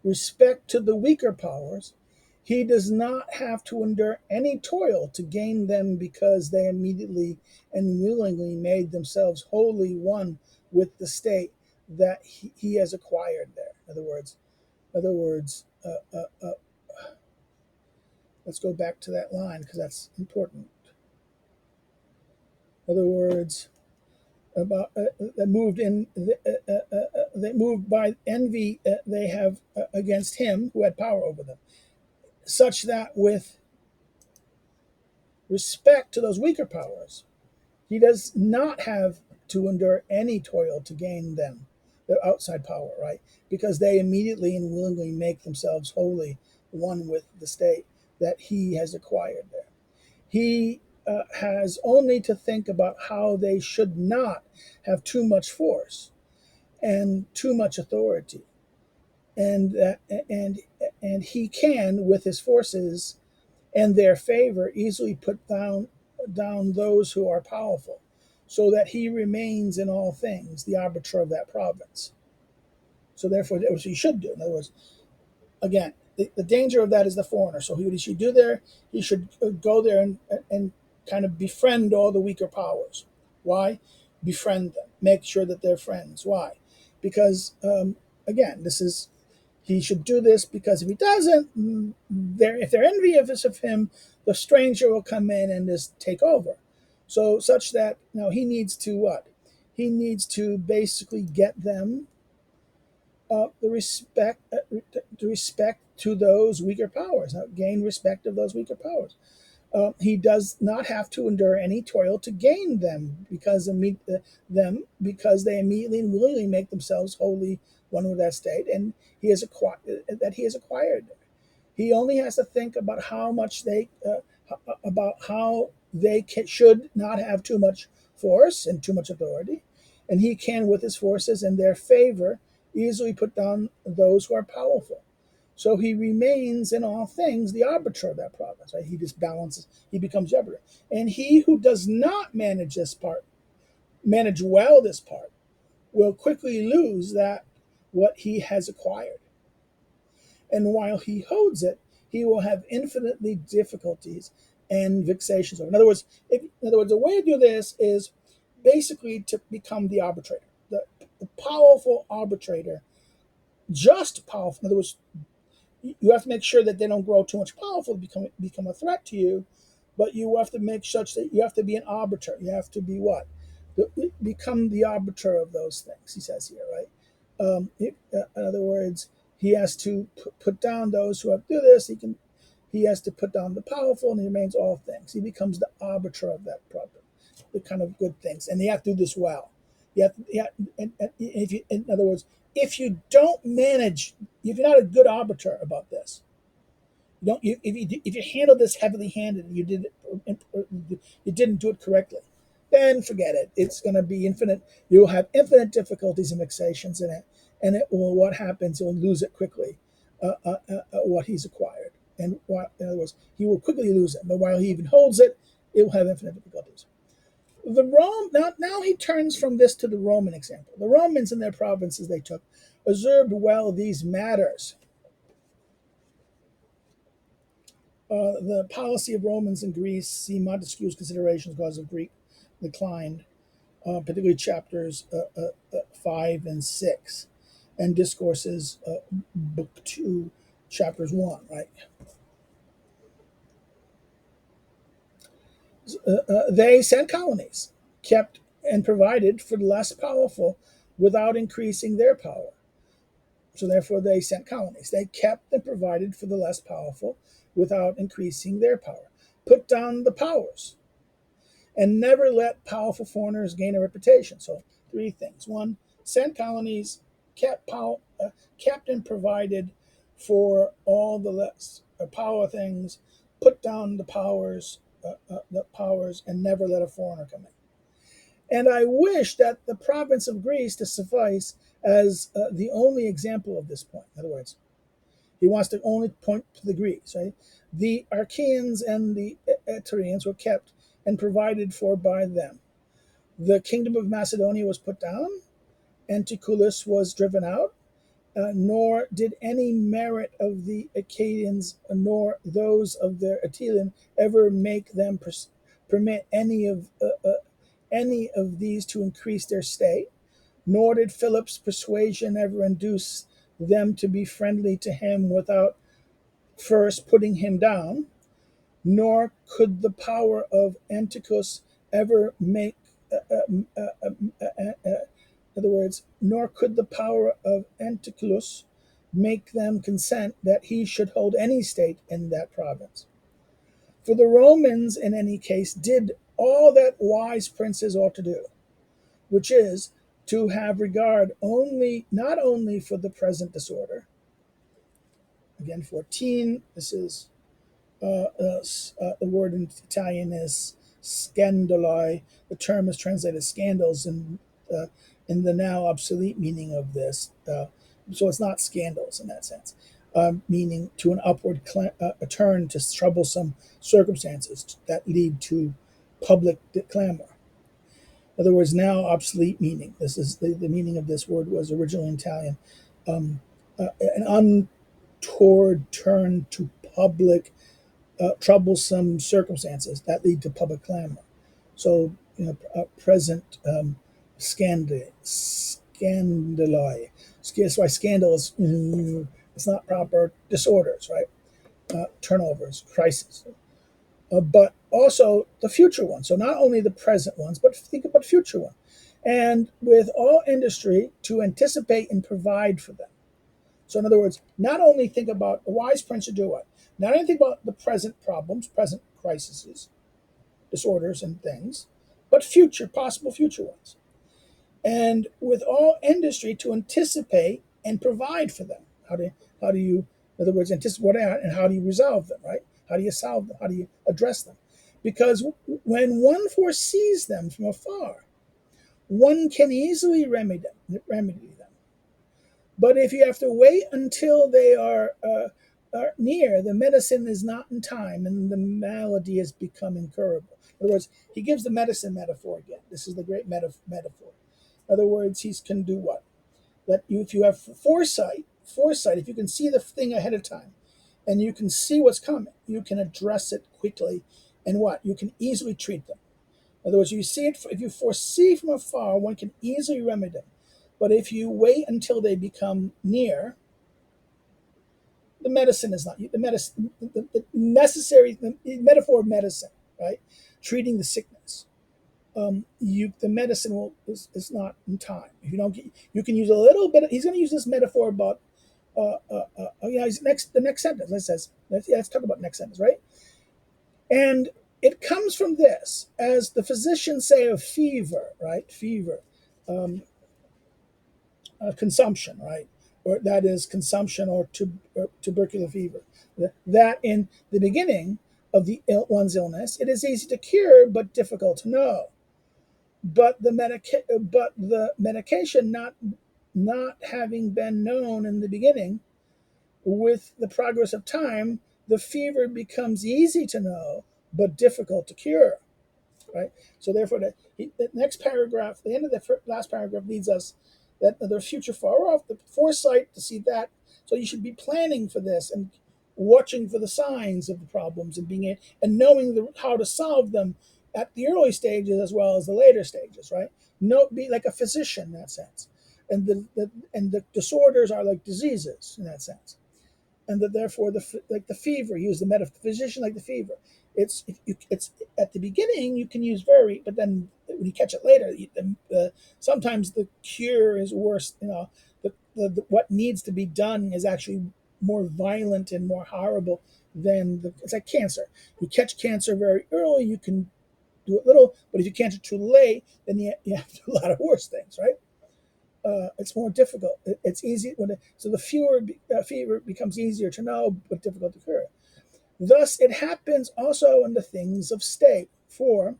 respect to the weaker powers, he does not have to endure any toil to gain them because they immediately and willingly made themselves wholly one with the state that he has acquired there. In other words, let's go back to that line because that's important. In other words, about they moved by envy they have against him who had power over them, such that with respect to those weaker powers, he does not have to endure any toil to gain them, the outside power, right? Because they immediately and willingly make themselves wholly one with the state that he has acquired there. He has only to think about how they should not have too much force and too much authority, and and and he can, with his forces and their favor, easily put down those who are powerful, so that he remains in all things the arbiter of that province. So therefore, that was what he should do. In other words, again, the danger of that is the foreigner. So what he should do there, he should go there and kind of befriend all the weaker powers. Why? Befriend them. Make sure that they're friends. Why? Because again, this is he should do this because if he doesn't, if they're envious of him, the stranger will come in and just take over. So such that now he needs to what? He needs to basically get them the respect to those weaker powers, gain respect of those weaker powers. He does not have to endure any toil to gain them because they immediately and willingly make themselves wholly one with that state, and he has acquired. He only has to think about how they should not have too much force and too much authority, and he can, with his forces and their favor, easily put down those who are powerful. So he remains in all things the arbiter of that province. Right? He just balances. He becomes the arbiter, and he who does not manage well this part, will quickly lose that what he has acquired. And while he holds it, he will have infinitely difficulties and vexations. In other words, the way to do this is basically to become the arbitrator, the powerful arbitrator, just powerful. In other words, you have to make sure that they don't grow too much powerful to become a threat to you, but you have to make such that you have to be an arbiter. You have to be what? Become the arbiter of those things, he says here, right? In other words, he has to put down those who have to do this. He has to put down the powerful, and he remains all things. He becomes the arbiter of that problem, the kind of good things, and you have to do this well. And if you, in other words, if you don't manage, if you're not a good arbiter about this, if you handle this heavily handed and you didn't do it correctly, then forget it. It's going to be infinite. You will have infinite difficulties and vexations in it, and what happens? You'll lose it quickly, what he's acquired, and in other words, he will quickly lose it. But while he even holds it, it will have infinite difficulties. Now he turns from this to the Roman example. The Romans in their provinces they took observed well these matters. The policy of Romans in Greece, see Montesquieu's considerations because of Greek decline, particularly chapters 5 and 6, and discourses, book 2, chapters 1, right? They sent colonies, kept and provided for the less powerful without increasing their power. So therefore they sent colonies. They kept and provided for the less powerful without increasing their power. Put down the powers and never let powerful foreigners gain a reputation. So three things. One, sent colonies, kept and provided for all the less power things, put down the powers, and never let a foreigner come in. And I wish that the province of Greece to suffice as the only example of this point. In other words, he wants to only point to the Greeks, right? The Archaeans and the Etrurians were kept and provided for by them. The kingdom of Macedonia was put down, Anticulus was driven out, nor did any merit of the Acadians nor those of their Attilian ever make them permit any of these to increase their state, nor did Philip's persuasion ever induce them to be friendly to him without first putting him down, nor could the power of Antiochus ever make in other words, nor could the power of Anticulus make them consent that he should hold any state in that province. For the Romans, in any case, did all that wise princes ought to do, which is to have regard not only for the present disorder. Again, 14. This is the word in Italian is scandali. The term is translated scandals in the now obsolete meaning of this. So it's not scandals in that sense, meaning to an upward a turn to troublesome circumstances that lead to public clamor. In other words, now obsolete meaning. This is the meaning of this word was originally in Italian. An untoward turn to public troublesome circumstances that lead to public clamor. So, present scandali. That's why scandal is it's not proper disorders, right? Turnovers, crises, but also the future ones. So not only the present ones, but think about future ones. And with all industry to anticipate and provide for them. So in other words, not only think about a wise prince should do what? Not only think about the present problems, present crises, disorders and things, but possible future ones. And with all industry to anticipate and provide for them. How do you, in other words, anticipate and how do you resolve them, right? How do you solve them? How do you address them? Because when one foresees them from afar, one can easily remedy them. But if you have to wait until they are near, the medicine is not in time, and the malady has become incurable. In other words, he gives the medicine metaphor again. This is the great metaphor. In other words, he can do what? That if you have foresight, if you can see the thing ahead of time, and you can see what's coming, you can address it quickly, and what? You can easily treat them. In other words, if you foresee from afar, one can easily remedy them. But if you wait until they become near, the medicine is not the medicine. The necessary the metaphor of medicine, right? Treating the sickness. The medicine is not in time. If you don't get, you can use a little bit. He's going to use this metaphor about. The next sentence. Let's talk about next sentence, right? And it comes from this, as the physicians say of fever, right? Fever. Consumption, right? Or that is consumption or tubercular fever. That in the beginning of one's illness, it is easy to cure but difficult to know. But the medication not having been known in the beginning, with the progress of time, the fever becomes easy to know but difficult to cure. Right. So therefore, the next paragraph, the end of the last paragraph, leads us that the future far off, the foresight to see that. So you should be planning for this and watching for the signs of the problems and knowing how to solve them at the early stages as well as the later stages. Right. Be like a physician in that sense, and the disorders are like diseases in that sense, and that therefore like the fever, use the physician like the fever. It's at the beginning you can use but then when you catch it later, sometimes the cure is worse. What needs to be done is actually more violent and more horrible than it's like cancer. You catch cancer very early, you can do it little, but if you catch it too late, then you have to do a lot of worse things, right? It's more difficult. It's easy so the fever becomes easier to know but difficult to cure. Thus, it happens also in the things of state. For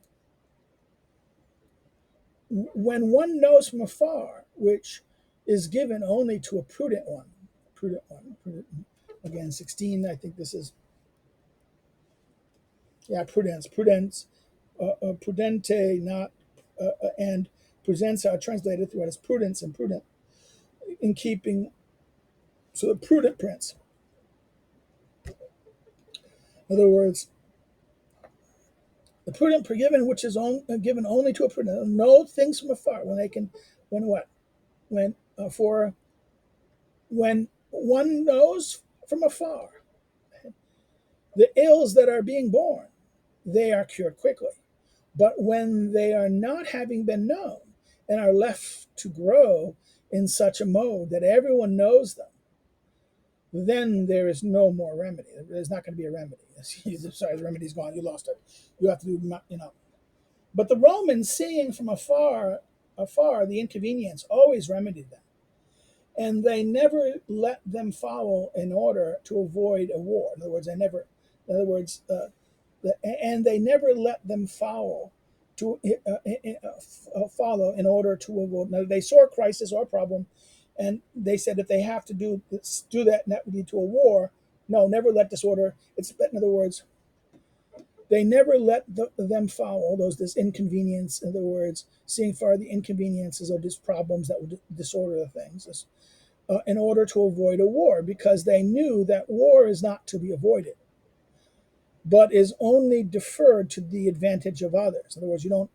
when one knows from afar, which is given only to a prudent one, again, 16, I think this is, prudence, prudente, not and presents are translated throughout as prudence and prudent in keeping. So the prudent prince. In other words, the prudent given which is given only to a prudent. Know things from afar when they can. When what? When for when one knows from afar the ills that are being born, they are cured quickly. But when they are not having been known and are left to grow in such a mode that everyone knows them, then there is no more remedy. There's not going to be a remedy. Sorry, the remedy's gone. You lost it. You have to do. But the Romans, seeing from afar, the inconvenience, always remedied them, and they never let them follow in order to avoid a war. In other words, and they never let them follow follow in order to avoid. Now they saw a crisis or a problem, and they said if they have to do that, and that would lead to a war. No, never let disorder. In other words, they never let them follow this inconvenience. In other words, seeing far the inconveniences of these problems that would disorder the things, in order to avoid a war, because they knew that war is not to be avoided, but is only deferred to the advantage of others. In other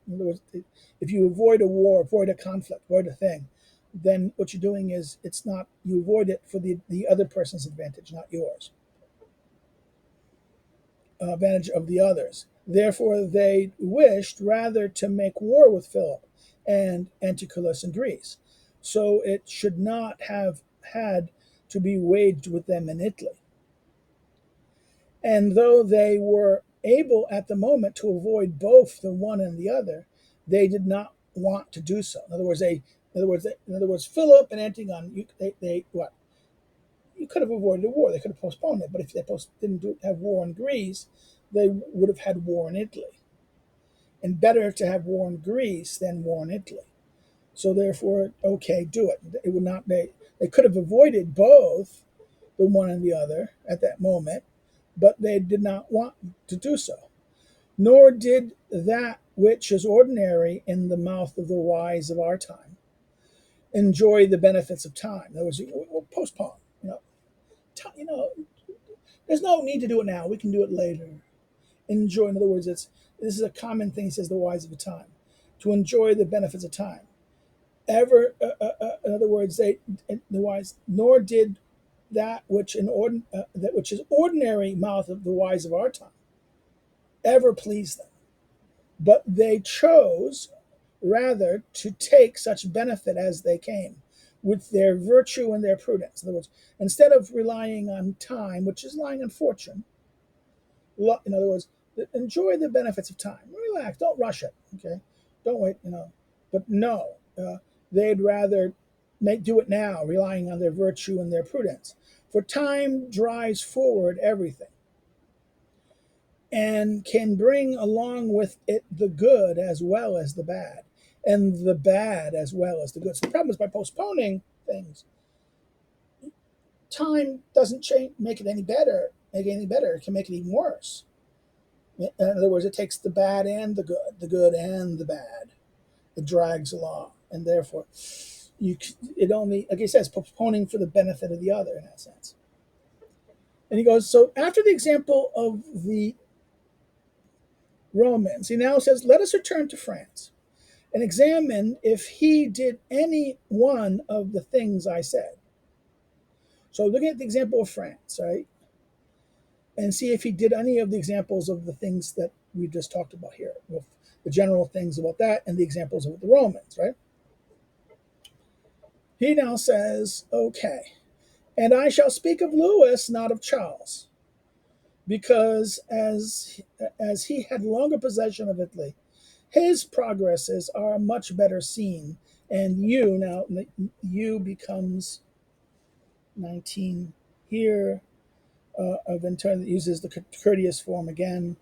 words, if you avoid a war, avoid a conflict, avoid a thing, then what you're doing is you avoid it for the other person's advantage, not yours. Advantage of the others. Therefore, they wished rather to make war with Philip and Antiochus in Greece, so it should not have had to be waged with them in Italy. And though they were able at the moment to avoid both the one and the other, they did not want to do so. In other words, Philip and Antiochus, you could have avoided a war. They could have postponed it, but if they didn't have war in Greece, they would have had war in Italy. And better to have war in Greece than war in Italy. So therefore, okay, do it. It would not. They could have avoided both the one and the other at that moment, but they did not want to do so. Nor did that which is ordinary in the mouth of the wise of our time enjoy the benefits of time. In other words, we'll postpone. There's no need to do it now. We can do it later. Enjoy. In other words, this is a common thing. He says the wise of the time, to enjoy the benefits of time. In other words, the wise. Nor did that which is ordinary mouth of the wise of our time ever please them, but they chose rather to take such benefit as they came, with their virtue and their prudence. In other words, instead of relying on time, which is relying on fortune, in other words, enjoy the benefits of time. Relax, don't rush it. Okay, don't wait. But no, they'd rather do it now, relying on their virtue and their prudence. For time drives forward everything, and can bring along with it the good as well as the bad, and the bad as well as the good. So the problem is, by postponing things, time doesn't make it any better. It can make it even worse. In other words, it takes the bad and the good and the bad. It drags along, and therefore, it only, like he says, postponing for the benefit of the other in that sense. And he goes, so after the example of the Romans, he now says, let us return to France and examine if he did any one of the things I said. So looking at the example of France, right, and see if he did any of the examples of the things that we just talked about here, with the general things about that and the examples of the Romans, right? He now says, okay, and I shall speak of Louis, not of Charles, because as he had longer possession of Italy, his progresses are much better seen. And you becomes 19 here, of in turn that uses the courteous form again.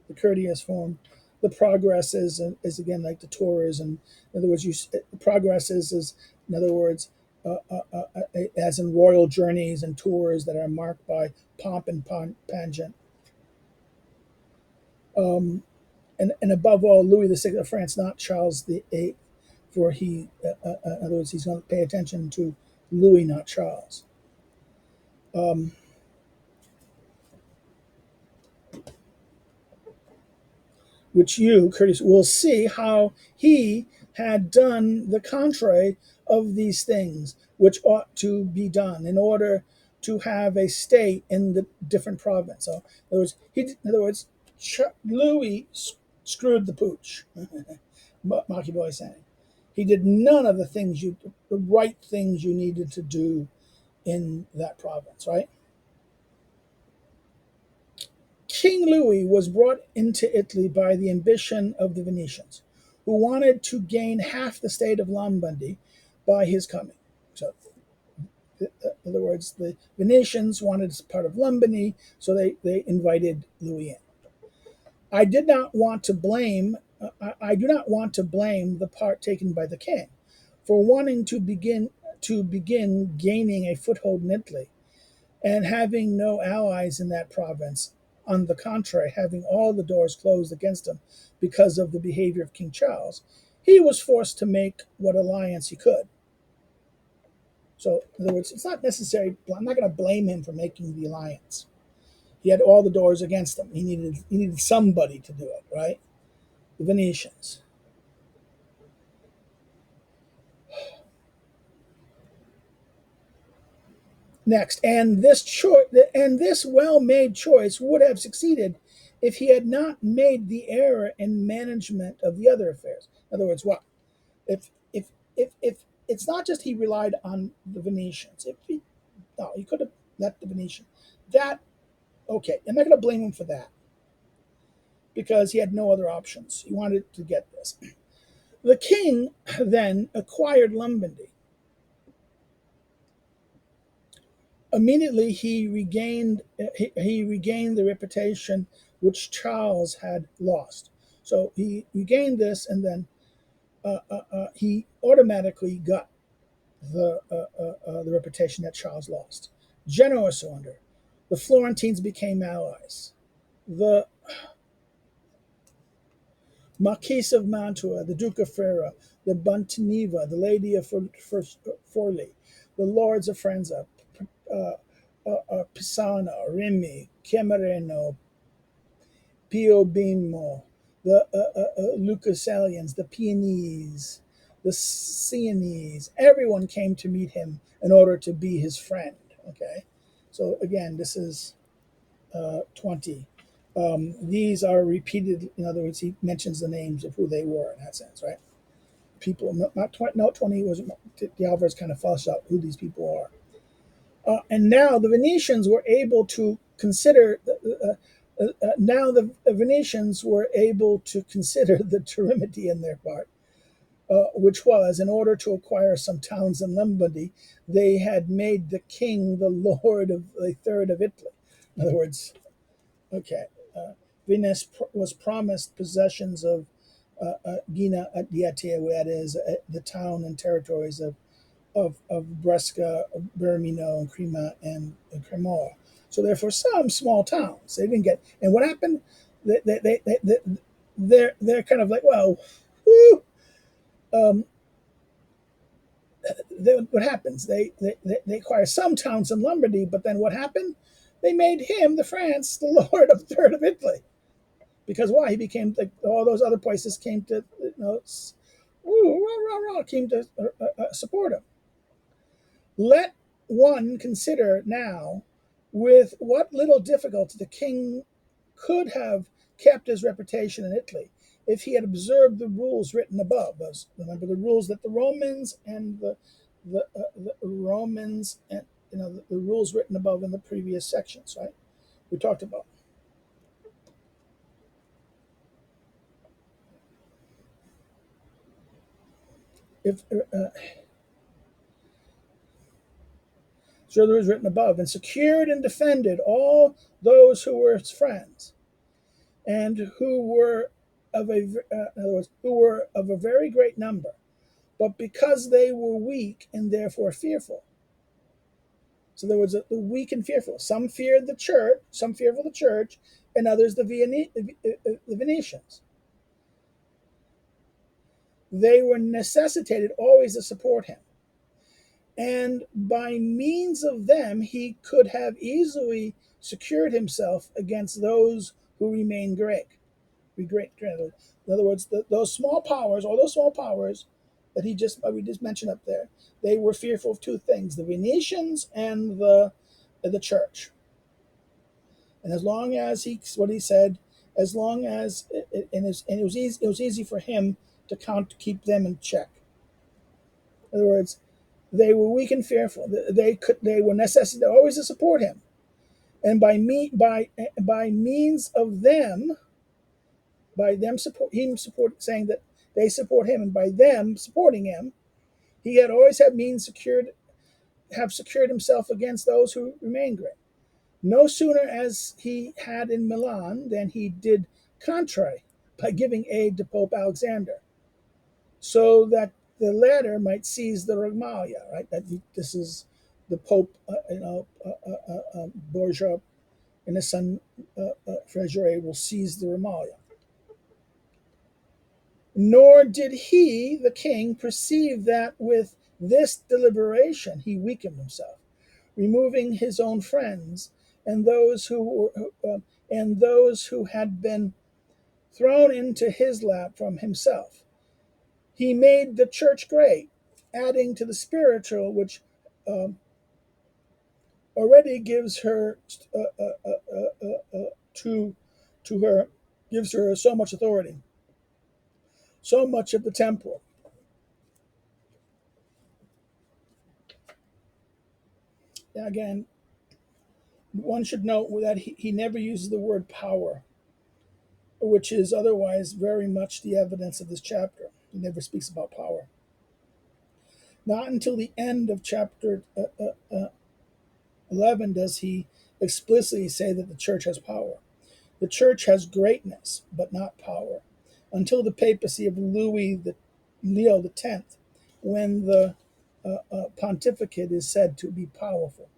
The courteous form. The progresses is again like the tours, and in other words, progresses is in other words, as in royal journeys and tours that are marked by pomp and pageant. and above all, Louis VI of France, not Charles VIII, for he, in other words, he's going to pay attention to Louis, not Charles. Which you, Curtis, will see how he had done the contrary of these things which ought to be done in order to have a state in the different province. So, in other words, Louis screwed the pooch. Machiavelli saying he did none of the right things you needed to do in that province, right? King Louis was brought into Italy by the ambition of the Venetians, who wanted to gain half the state of Lombardy by his coming. So, in other words, the Venetians wanted part of Lombardy, so they invited Louis in. I did not want to blame. I do not want to blame the part taken by the king for wanting to begin gaining a foothold in Italy and having no allies in that province. On the contrary, having all the doors closed against him because of the behavior of King Charles, he was forced to make what alliance he could. So, in other words, it's not necessary. I'm not going to blame him for making the alliance. He had all the doors against him. He needed somebody to do it, right? The Venetians. Next, and this well-made choice would have succeeded if he had not made the error in management of the other affairs. In other words, what if it's not just he relied on the Venetians. He could have let the Venetian. That okay. I'm not going to blame him for that because he had no other options. He wanted to get this. The king then acquired Lombardy. Immediately, he regained the reputation which Charles had lost. So he regained this, and then he automatically got the reputation that Charles lost. Genoa surrendered. The Florentines became allies. The Marquis of Mantua, the Duke of Ferrara, the Bontiniva, the Lady of Forli, the Lords of Faenza, uh, Pisano, Rimini, Camerino, Piombino, the Lucasalians, the Pianese, the Sienese. Everyone came to meet him in order to be his friend. Okay, so again, this is 20. These are repeated. In other words, he mentions the names of who they were in that sense, right? People, not 20. No, 20 was de Alvarez kind of flushed out who these people are. And now the Venetians were able to consider. Now the Venetians were able to consider the temerity in their part, which was, in order to acquire some towns in Lombardy, they had made the king the lord of the third of Italy. In other words, okay, Venice was promised possessions of Gina Adiatia, that is the town and territories of Brescia, Bermino, and Crema and Cremona. So therefore, some small towns they didn't get. And what happened? They're kind of like, well, whoo, um, what happens? They acquire some towns in Lombardy, but then what happened? They made him, the France, the lord of the third of Italy. Because why? He became like all those other places came to came to support him. Let one consider now with what little difficulty the king could have kept his reputation in Italy if he had observed the rules written above. Those, remember the rules that the Romans and the Romans and the rules written above in the previous sections, right? We talked about. If so, there was written above, and secured and defended all those who were his friends, and who were in other words, who were of a very great number, but because they were weak and therefore fearful. So there was the weak and fearful. Some feared the church, some fearful the church, and others the Venetians. they were necessitated always to support him. And by means of them, he could have easily secured himself against those who remained great. In other words, those small powers, all those small powers that we just mentioned up there, they were fearful of two things: the Venetians and the church. And as long as what he said, as long as it was easy for him to keep them in check. In other words, they were weak and fearful. They were necessary always to support him, and by means of them, by them saying that they support him, and by them supporting him, he had always had means secured himself against those who remained great. No sooner as he had in Milan than he did contrary by giving aid to Pope Alexander, so that the latter might seize the Regmalia. Right, this is the Pope, Borgia and his son Frederick will seize the Regmalia. Nor did he, the king, perceive that with this deliberation he weakened himself, removing his own friends and those who had been thrown into his lap from himself. He made the church great, adding to the spiritual, which already gives her to her gives her so much authority, so much of the temporal. Again, one should note that he never uses the word power, which is otherwise very much the evidence of this chapter. He never speaks about power. Not until the end of chapter 11 does he explicitly say that the church has power. The church has greatness, but not power, until the papacy of Leo X, when the pontificate is said to be powerful.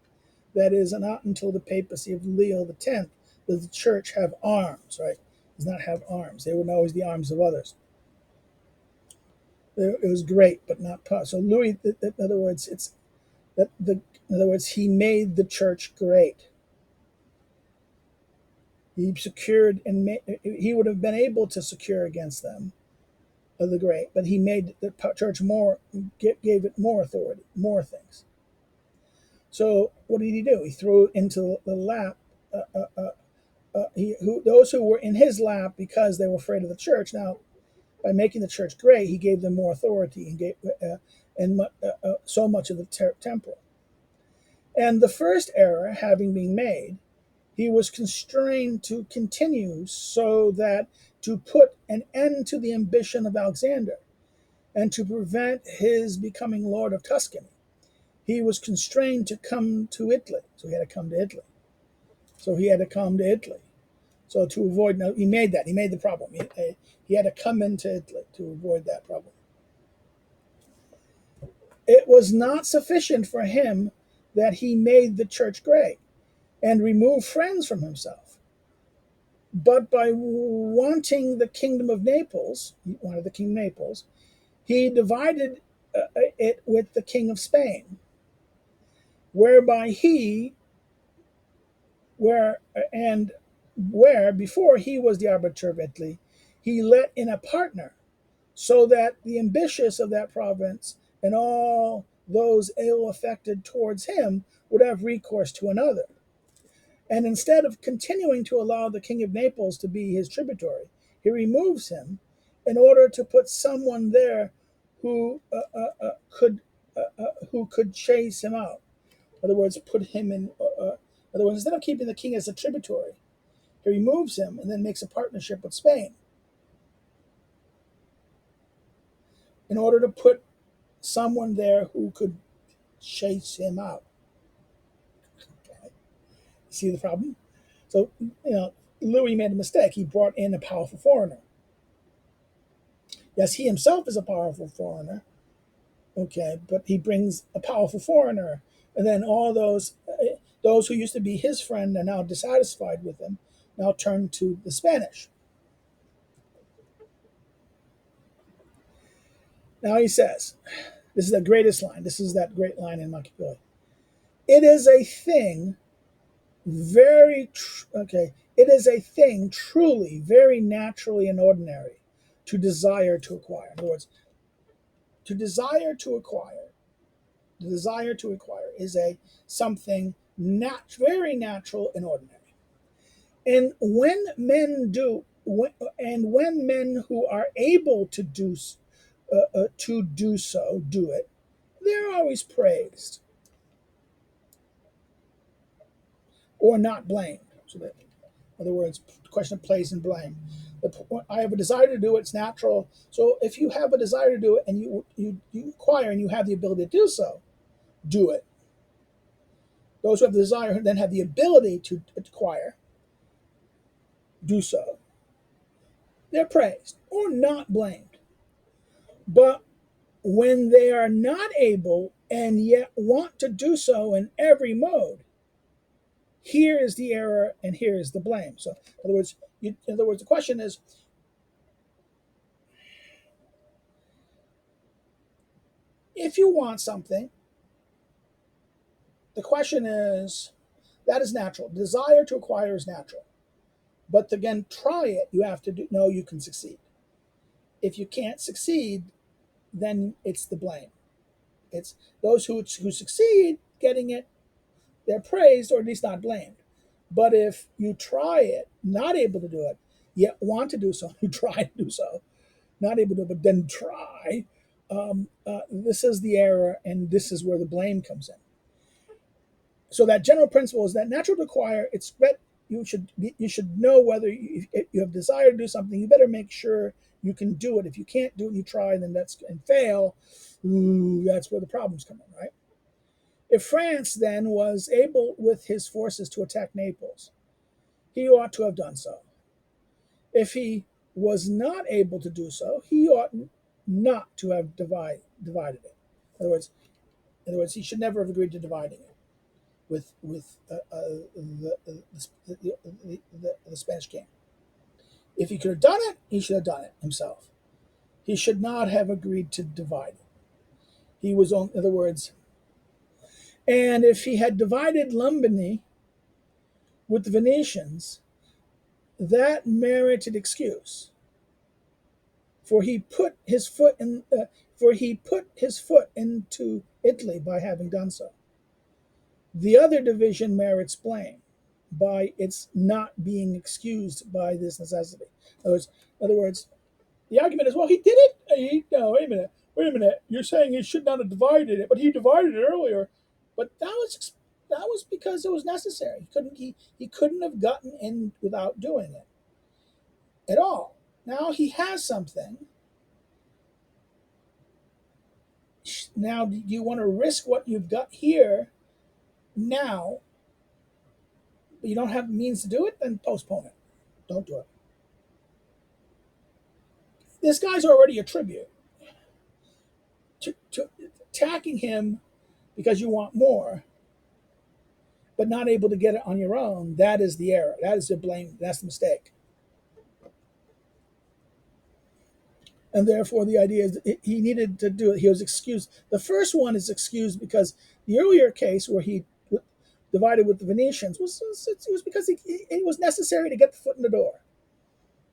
That is, not until the papacy of Leo X does the church have arms, right? Does not have arms. They were always the arms of others. It was great, but not powerful. So Louis, in other words, he made the church great. He secured he would have been able to secure against them of the great, but he made the church gave it more authority, more things. So what did he do? He threw it into the lap. Those who were in his lap because they were afraid of the church. Now, by making the church great, he gave them more authority and gave so much of the temporal. And the first error having been made, he was constrained to continue so that to put an end to the ambition of Alexander and to prevent his becoming Lord of Tuscany, he was constrained to come to Italy. So he had to come to Italy. So to avoid, no, he made the problem. He had to come into Italy to avoid that problem. It was not sufficient for him that he made the church great and removed friends from himself. But by wanting the kingdom of Naples, he wanted the king of Naples, he divided it with the king of Spain, where before he was the arbiter of Italy, he let in a partner, so that the ambitious of that province and all those ill affected towards him would have recourse to another. And instead of continuing to allow the king of Naples to be his tributary, he removes him in order to put someone there who could chase him out. In other words, put him in. In other words, instead of keeping the king as a tributary, he removes him and then makes a partnership with Spain in order to put someone there who could chase him out. Okay. See the problem? So, Louis made a mistake. He brought in a powerful foreigner. Yes, he himself is a powerful foreigner, okay, but he brings a powerful foreigner, and then all those who used to be his friend are now dissatisfied with him, now turn to the Spanish. Now he says, this is the greatest line. This is that great line in Machiavelli. It is a thing it is a thing truly very naturally and ordinary to desire to acquire. In other words, to desire to acquire, the desire to acquire is a something very natural and ordinary. And when men who are able to do so do it, they're always praised or not blamed. So that, in other words, the question of praise and blame. I have a desire to do it; it's natural. So if you have a desire to do it and you acquire and you have the ability to do so, do it. Those who have the desire then have the ability to acquire, do so. They're praised or not blamed. But when they are not able and yet want to do so in every mode, here is the error and here is the blame. So, in other words, the question is, if you want something, the question is, that is natural. Desire to acquire is natural. But to, again, try it, you have to know you can succeed. If you can't succeed, then it's the blame. It's those who succeed getting it, they're praised or at least not blamed. But if you try it, not able to do it, yet want to do so, you try to do so, not able to, but then try, this is the error and this is where the blame comes in. So that general principle is that natural to acquire, it's you should know whether if you have desire to do something, you better make sure you can do it. If you can't do it, you try, then and fail. That's where the problems come in, right? If France then was able with his forces to attack Naples, he ought to have done so. If he was not able to do so, he ought not to have divided it. In other words, he should never have agreed to dividing it with the Spanish king. If he could have done it, he should have done it himself. He should not have agreed to divide it. He was, in other words, and if he had divided Lombardy with the Venetians, that merited excuse. For he put his foot into Italy by having done so. The other division merits blame by its not being excused by this necessity. In other words, the argument is, well, he did it. No, wait a minute. You're saying he should not have divided it, but he divided it earlier. But that was because it was necessary. He couldn't have gotten in without doing it at all. Now he has something. Now, do you want to risk what you've got here now, but you don't have the means to do it? Then postpone it. Don't do it. This guy's already a tribute. To attacking him because you want more, but not able to get it on your own, that is the error. That is the blame. That's the mistake. And therefore, the idea is that he needed to do it. He was excused. The first one is excused because the earlier case where he divided with the Venetians was because it was necessary to get the foot in the door.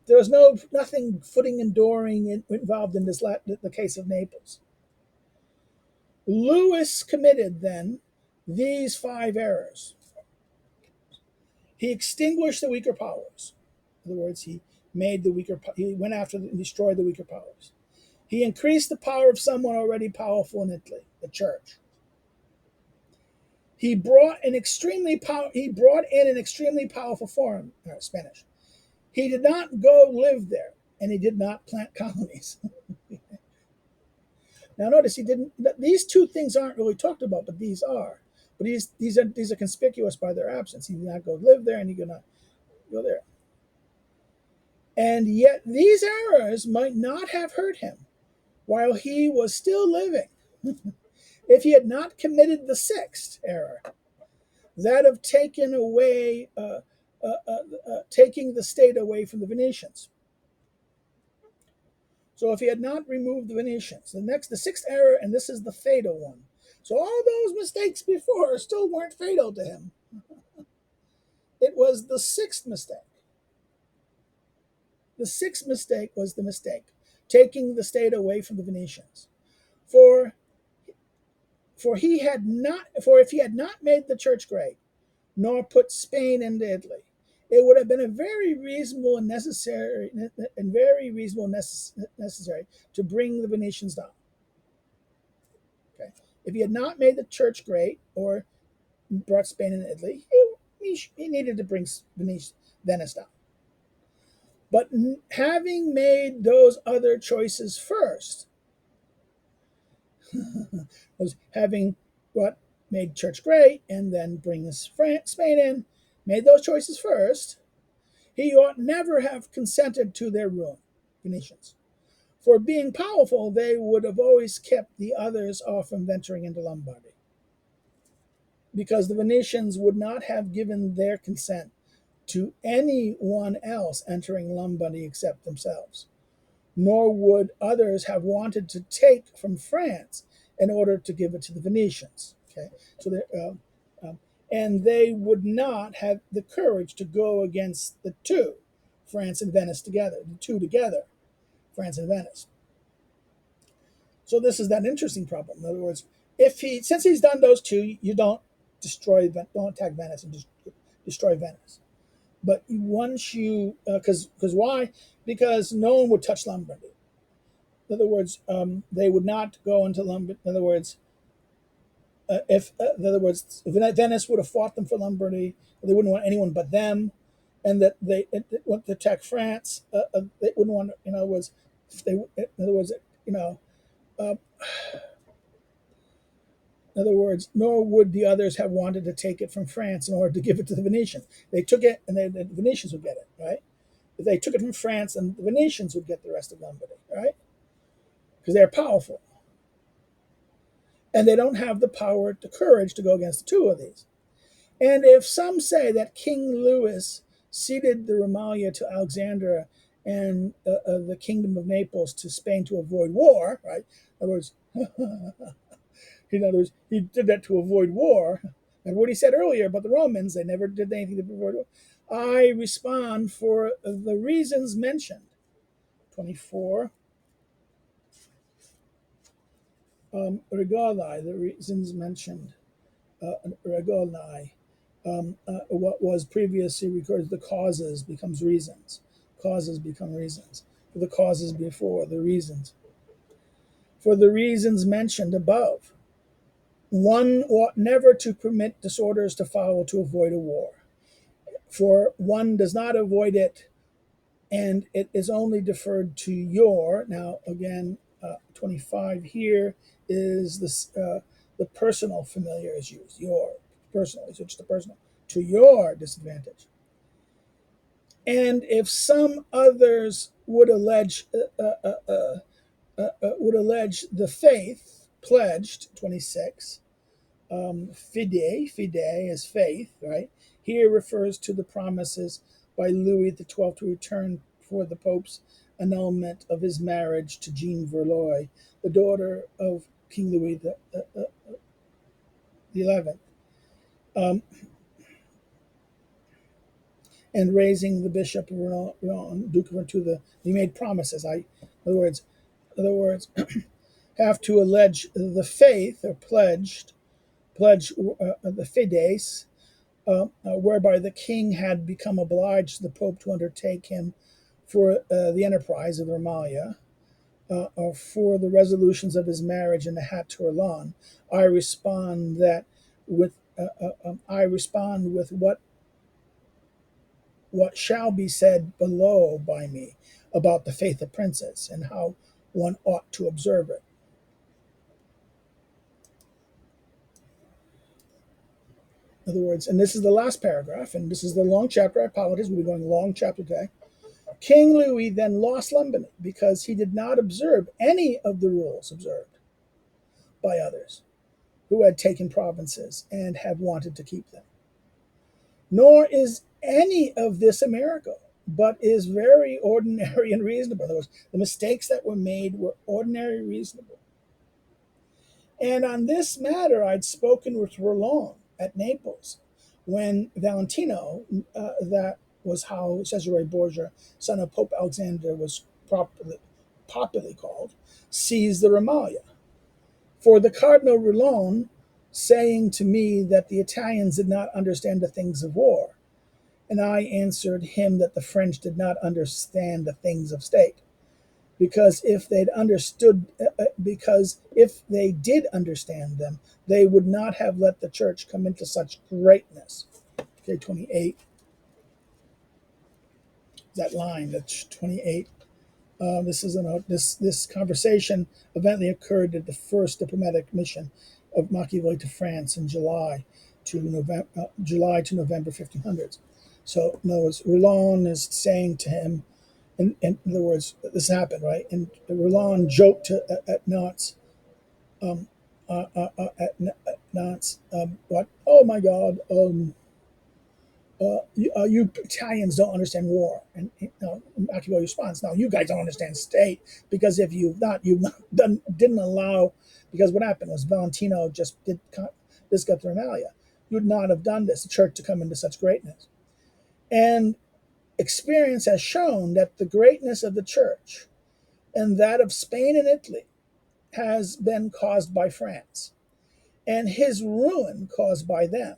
There was nothing footing and dooring involved in the case of Naples. Louis committed then these 5 errors. He extinguished the weaker powers. In other words, he went after and destroyed the weaker powers. He increased the power of someone already powerful in Italy, the church. He brought in an extremely powerful foreign, Spanish. He did not go live there, and he did not plant colonies. Now notice he didn't. These 2 things aren't really talked about, but these are. But these are conspicuous by their absence. He did not go live there, and he did not go there. And yet these errors might not have hurt him while he was still living if he had not committed the 6th error, that of taking the state away from the Venetians. So if he had not removed the Venetians, the sixth error, and this is the fatal one. So all those mistakes before still weren't fatal to him. It was the sixth mistake. The sixth mistake was the mistake, taking the state away from the Venetians. For if he had not made the church great, nor put Spain into Italy, it would have been a very reasonable and necessary to bring the Venetians down. Okay. If he had not made the church great or brought Spain into Italy, he needed to bring Venice down. But having made those other choices first, was having made church great and then bring Spain in, made those choices first, he ought never have consented to their ruin, Venetians. For being powerful, they would have always kept the others off from venturing into Lombardy, because the Venetians would not have given their consent to anyone else entering Lombardy except themselves, nor would others have wanted to take from France in order to give it to the Venetians. Okay, so and they would not have the courage to go against the two, France and Venice together, the two together, France and Venice. So this is that interesting problem. In other words, since he's done those two, you don't attack Venice and just destroy Venice. But once you, because why? Because no one would touch Lombardy. In other words, they would not go into Lombardy. In other words, Venice would have fought them for Lombardy. They wouldn't want anyone but them, and that they want to attack France. They wouldn't want. In other words, nor would the others have wanted to take it from France in order to give it to the Venetians. They took it, and the Venetians would get it, right? If they took it from France, and the Venetians would get the rest of Lombardy, right? Because they're powerful. And they don't have the courage to go against the two of these. And if some say that King Louis ceded the Romagna to Alexander and the kingdom of Naples to Spain to avoid war, right? In other words, he did that to avoid war. And what he said earlier about the Romans, they never did anything to avoid war. I respond for the reasons mentioned. 24. Regali, the reasons mentioned. Regali, what was previously recorded, the causes becomes reasons. Causes become reasons. For the causes before, the reasons. For the reasons mentioned above, one ought never to permit disorders to follow to avoid a war. For one does not avoid it, and it is only deferred to your. Now, again, 25 here is this, the personal familiar is used. Your personal, so just the personal, to your disadvantage. And if some others would allege the faith pledged, 26, fide is faith, right? Here refers to the promises by Louis XII to return for the Pope's annulment of his marriage to Jean Verloy, the daughter of King Louis XI, and raising the Bishop of Rouen, Duke of Mantua. He made promises. In other words, have to allege the faith or pledge the fides, whereby the king had become obliged to the Pope to undertake him for the enterprise of the Romagna, or for the resolutions of his marriage in the Hat Tourlan. I respond with what shall be said below by me about the faith of princes and how one ought to observe it. In other words, and this is the last paragraph, and this is the long chapter. I apologize, we'll be going long chapter today. King Louis then lost Lombardy because he did not observe any of the rules observed by others who had taken provinces and had wanted to keep them. Nor is any of this a miracle, but is very ordinary and reasonable. In other words, the mistakes that were made were ordinary, reasonable. And on this matter, I'd spoken with Roland at Naples when Valentino, that was how Cesare Borgia, son of Pope Alexander, was popularly called, seized the Romagna. For the Cardinal Roland saying to me that the Italians did not understand the things of war, and I answered him that the French did not understand the things of state. Because if they did understand them, they would not have let the church come into such greatness. Okay, 28. That line, that's 28. This conversation eventually occurred at the first diplomatic mission of Machiavelli to France in July to November 1500s. So, in other words, Roland is saying to him, in other words, this happened, right? And Roland joked at Knots, what? Oh my God, you Italians don't understand war. And Machiavelli responds, no, you guys don't understand state, because if you've not didn't allow, because what happened was Valentino just did this got through Amalia. You would not have done this, the church to come into such greatness. And experience has shown that the greatness of the church and that of Spain and Italy has been caused by France, and his ruin caused by them.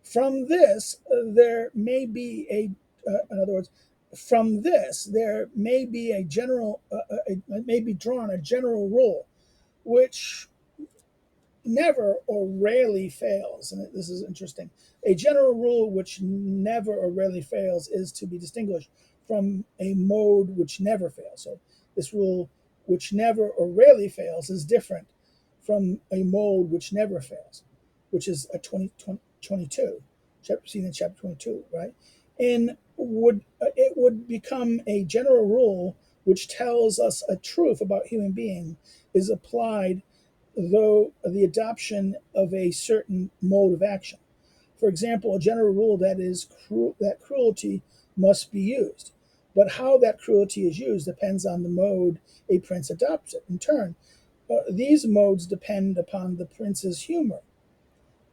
From this, there may be in other words, from this there may be a general, may be drawn a general rule, which never or rarely fails. And this is interesting. A general rule which never or rarely fails is to be distinguished from a mode which never fails. So this rule, which never or rarely fails, is different from a mode which never fails, which is a 22, seen in chapter 22, right? And it would become a general rule which tells us a truth about human being is applied though the adoption of a certain mode of action. For example, a general rule that is that cruelty must be used. But how that cruelty is used depends on the mode a prince adopts it. In turn, these modes depend upon the prince's humor.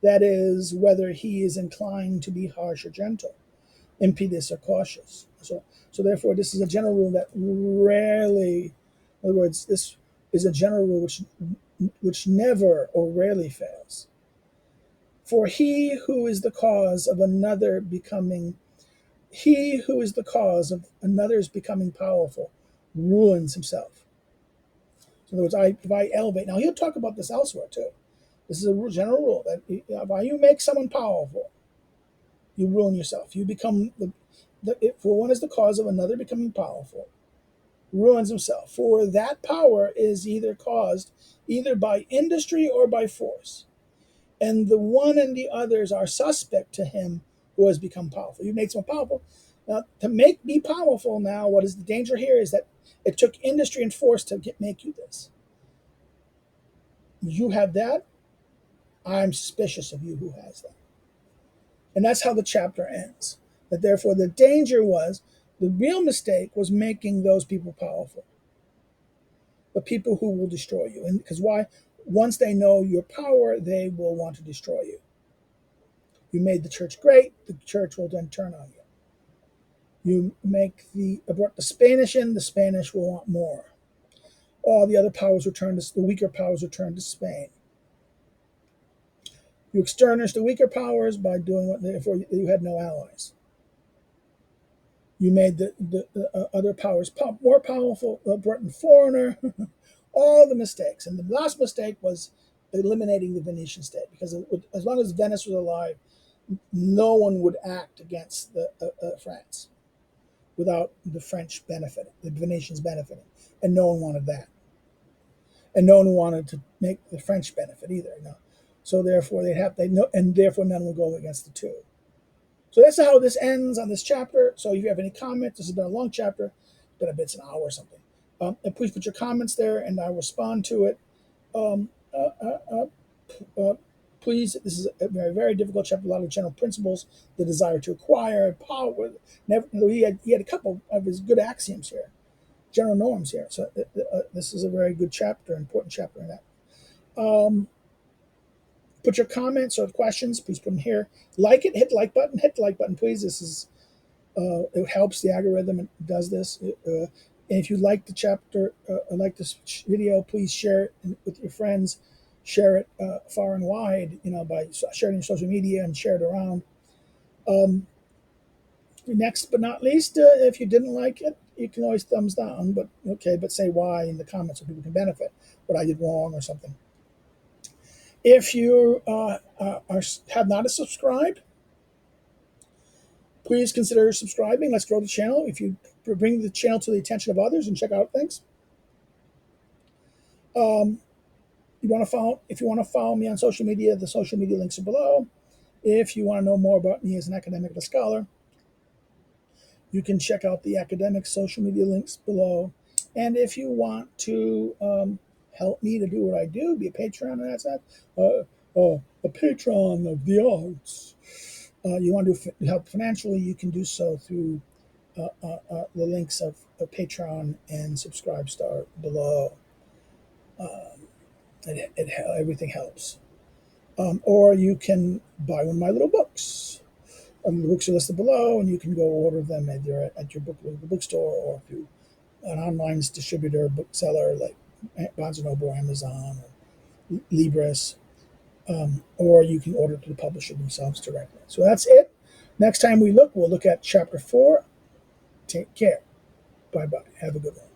That is, whether he is inclined to be harsh or gentle, impetuous or cautious. So therefore, this is a general rule that rarely, in other words, this is a general rule which never or rarely fails. For he who is the cause of another's becoming powerful ruins himself. So in other words, if I elevate, now he'll talk about this elsewhere too. This is a general rule that if you make someone powerful, you ruin yourself. You become for one is the cause of another becoming powerful, ruins himself. For that power is either caused either by industry or by force. And the one and the others are suspect to him who has become powerful. You made someone powerful. Now, to make me powerful now, what is the danger here is that it took industry and force to make you this. You have that. I'm suspicious of you who has that. And that's how the chapter ends. That therefore the danger was, the real mistake was making those people powerful. The people who will destroy you. And because why? Once they know your power, they will want to destroy you. You made the church great, the church will then turn on you. You brought the Spanish in, the Spanish will want more. All the other powers the weaker powers return to Spain. You extinguished the weaker powers by doing what, therefore you had no allies. You made the other powers more powerful, brought in foreigner, all the mistakes. And the last mistake was eliminating the Venetian state, because as long as Venice was alive, no one would act against France without the French benefiting, the Venetians benefiting, and no one wanted that, and no one wanted to make the French benefit either. No, so therefore and therefore none will go against the two. So that's how this ends on this chapter. So if you have any comments, this has been a long chapter, it's an hour or something. And please put your comments there, and I'll respond to it. Um, uh, uh, uh, Please, this is a very, very difficult chapter. A lot of general principles, the desire to acquire, power. Never, he had a couple of his good axioms here, general norms here. So this is a very good chapter, important chapter in that. Put your comments or questions, please put them here. Like it, hit the like button, please. This is it helps the algorithm. It does this. And if you like the chapter, like this video, please share it with your friends. Share it far and wide, by sharing your social media and share it around. Next but not least, if you didn't like it, you can always thumbs down, but say why in the comments so people can benefit, what I did wrong or something. If you have not subscribed, please consider subscribing. Let's grow the channel. If you bring the channel to the attention of others and check out things. If you want to follow me on social media, the social media links are below. If you want to know more about me as an academic and a scholar, you can check out the academic social media links below. And if you want to help me to do what I do, be a patron, and that's that. A patron of the arts. You want to help financially, you can do so through the links of Patreon and Subscribestar below. Everything helps. Or you can buy one of my little books. The books are listed below, and you can go order them either at your bookstore or through an online distributor, bookseller like Barnes & Noble or Amazon or Libris. Or you can order to the publisher themselves directly. So that's it. Next time we'll look at chapter 4. Take care. Bye-bye. Have a good one.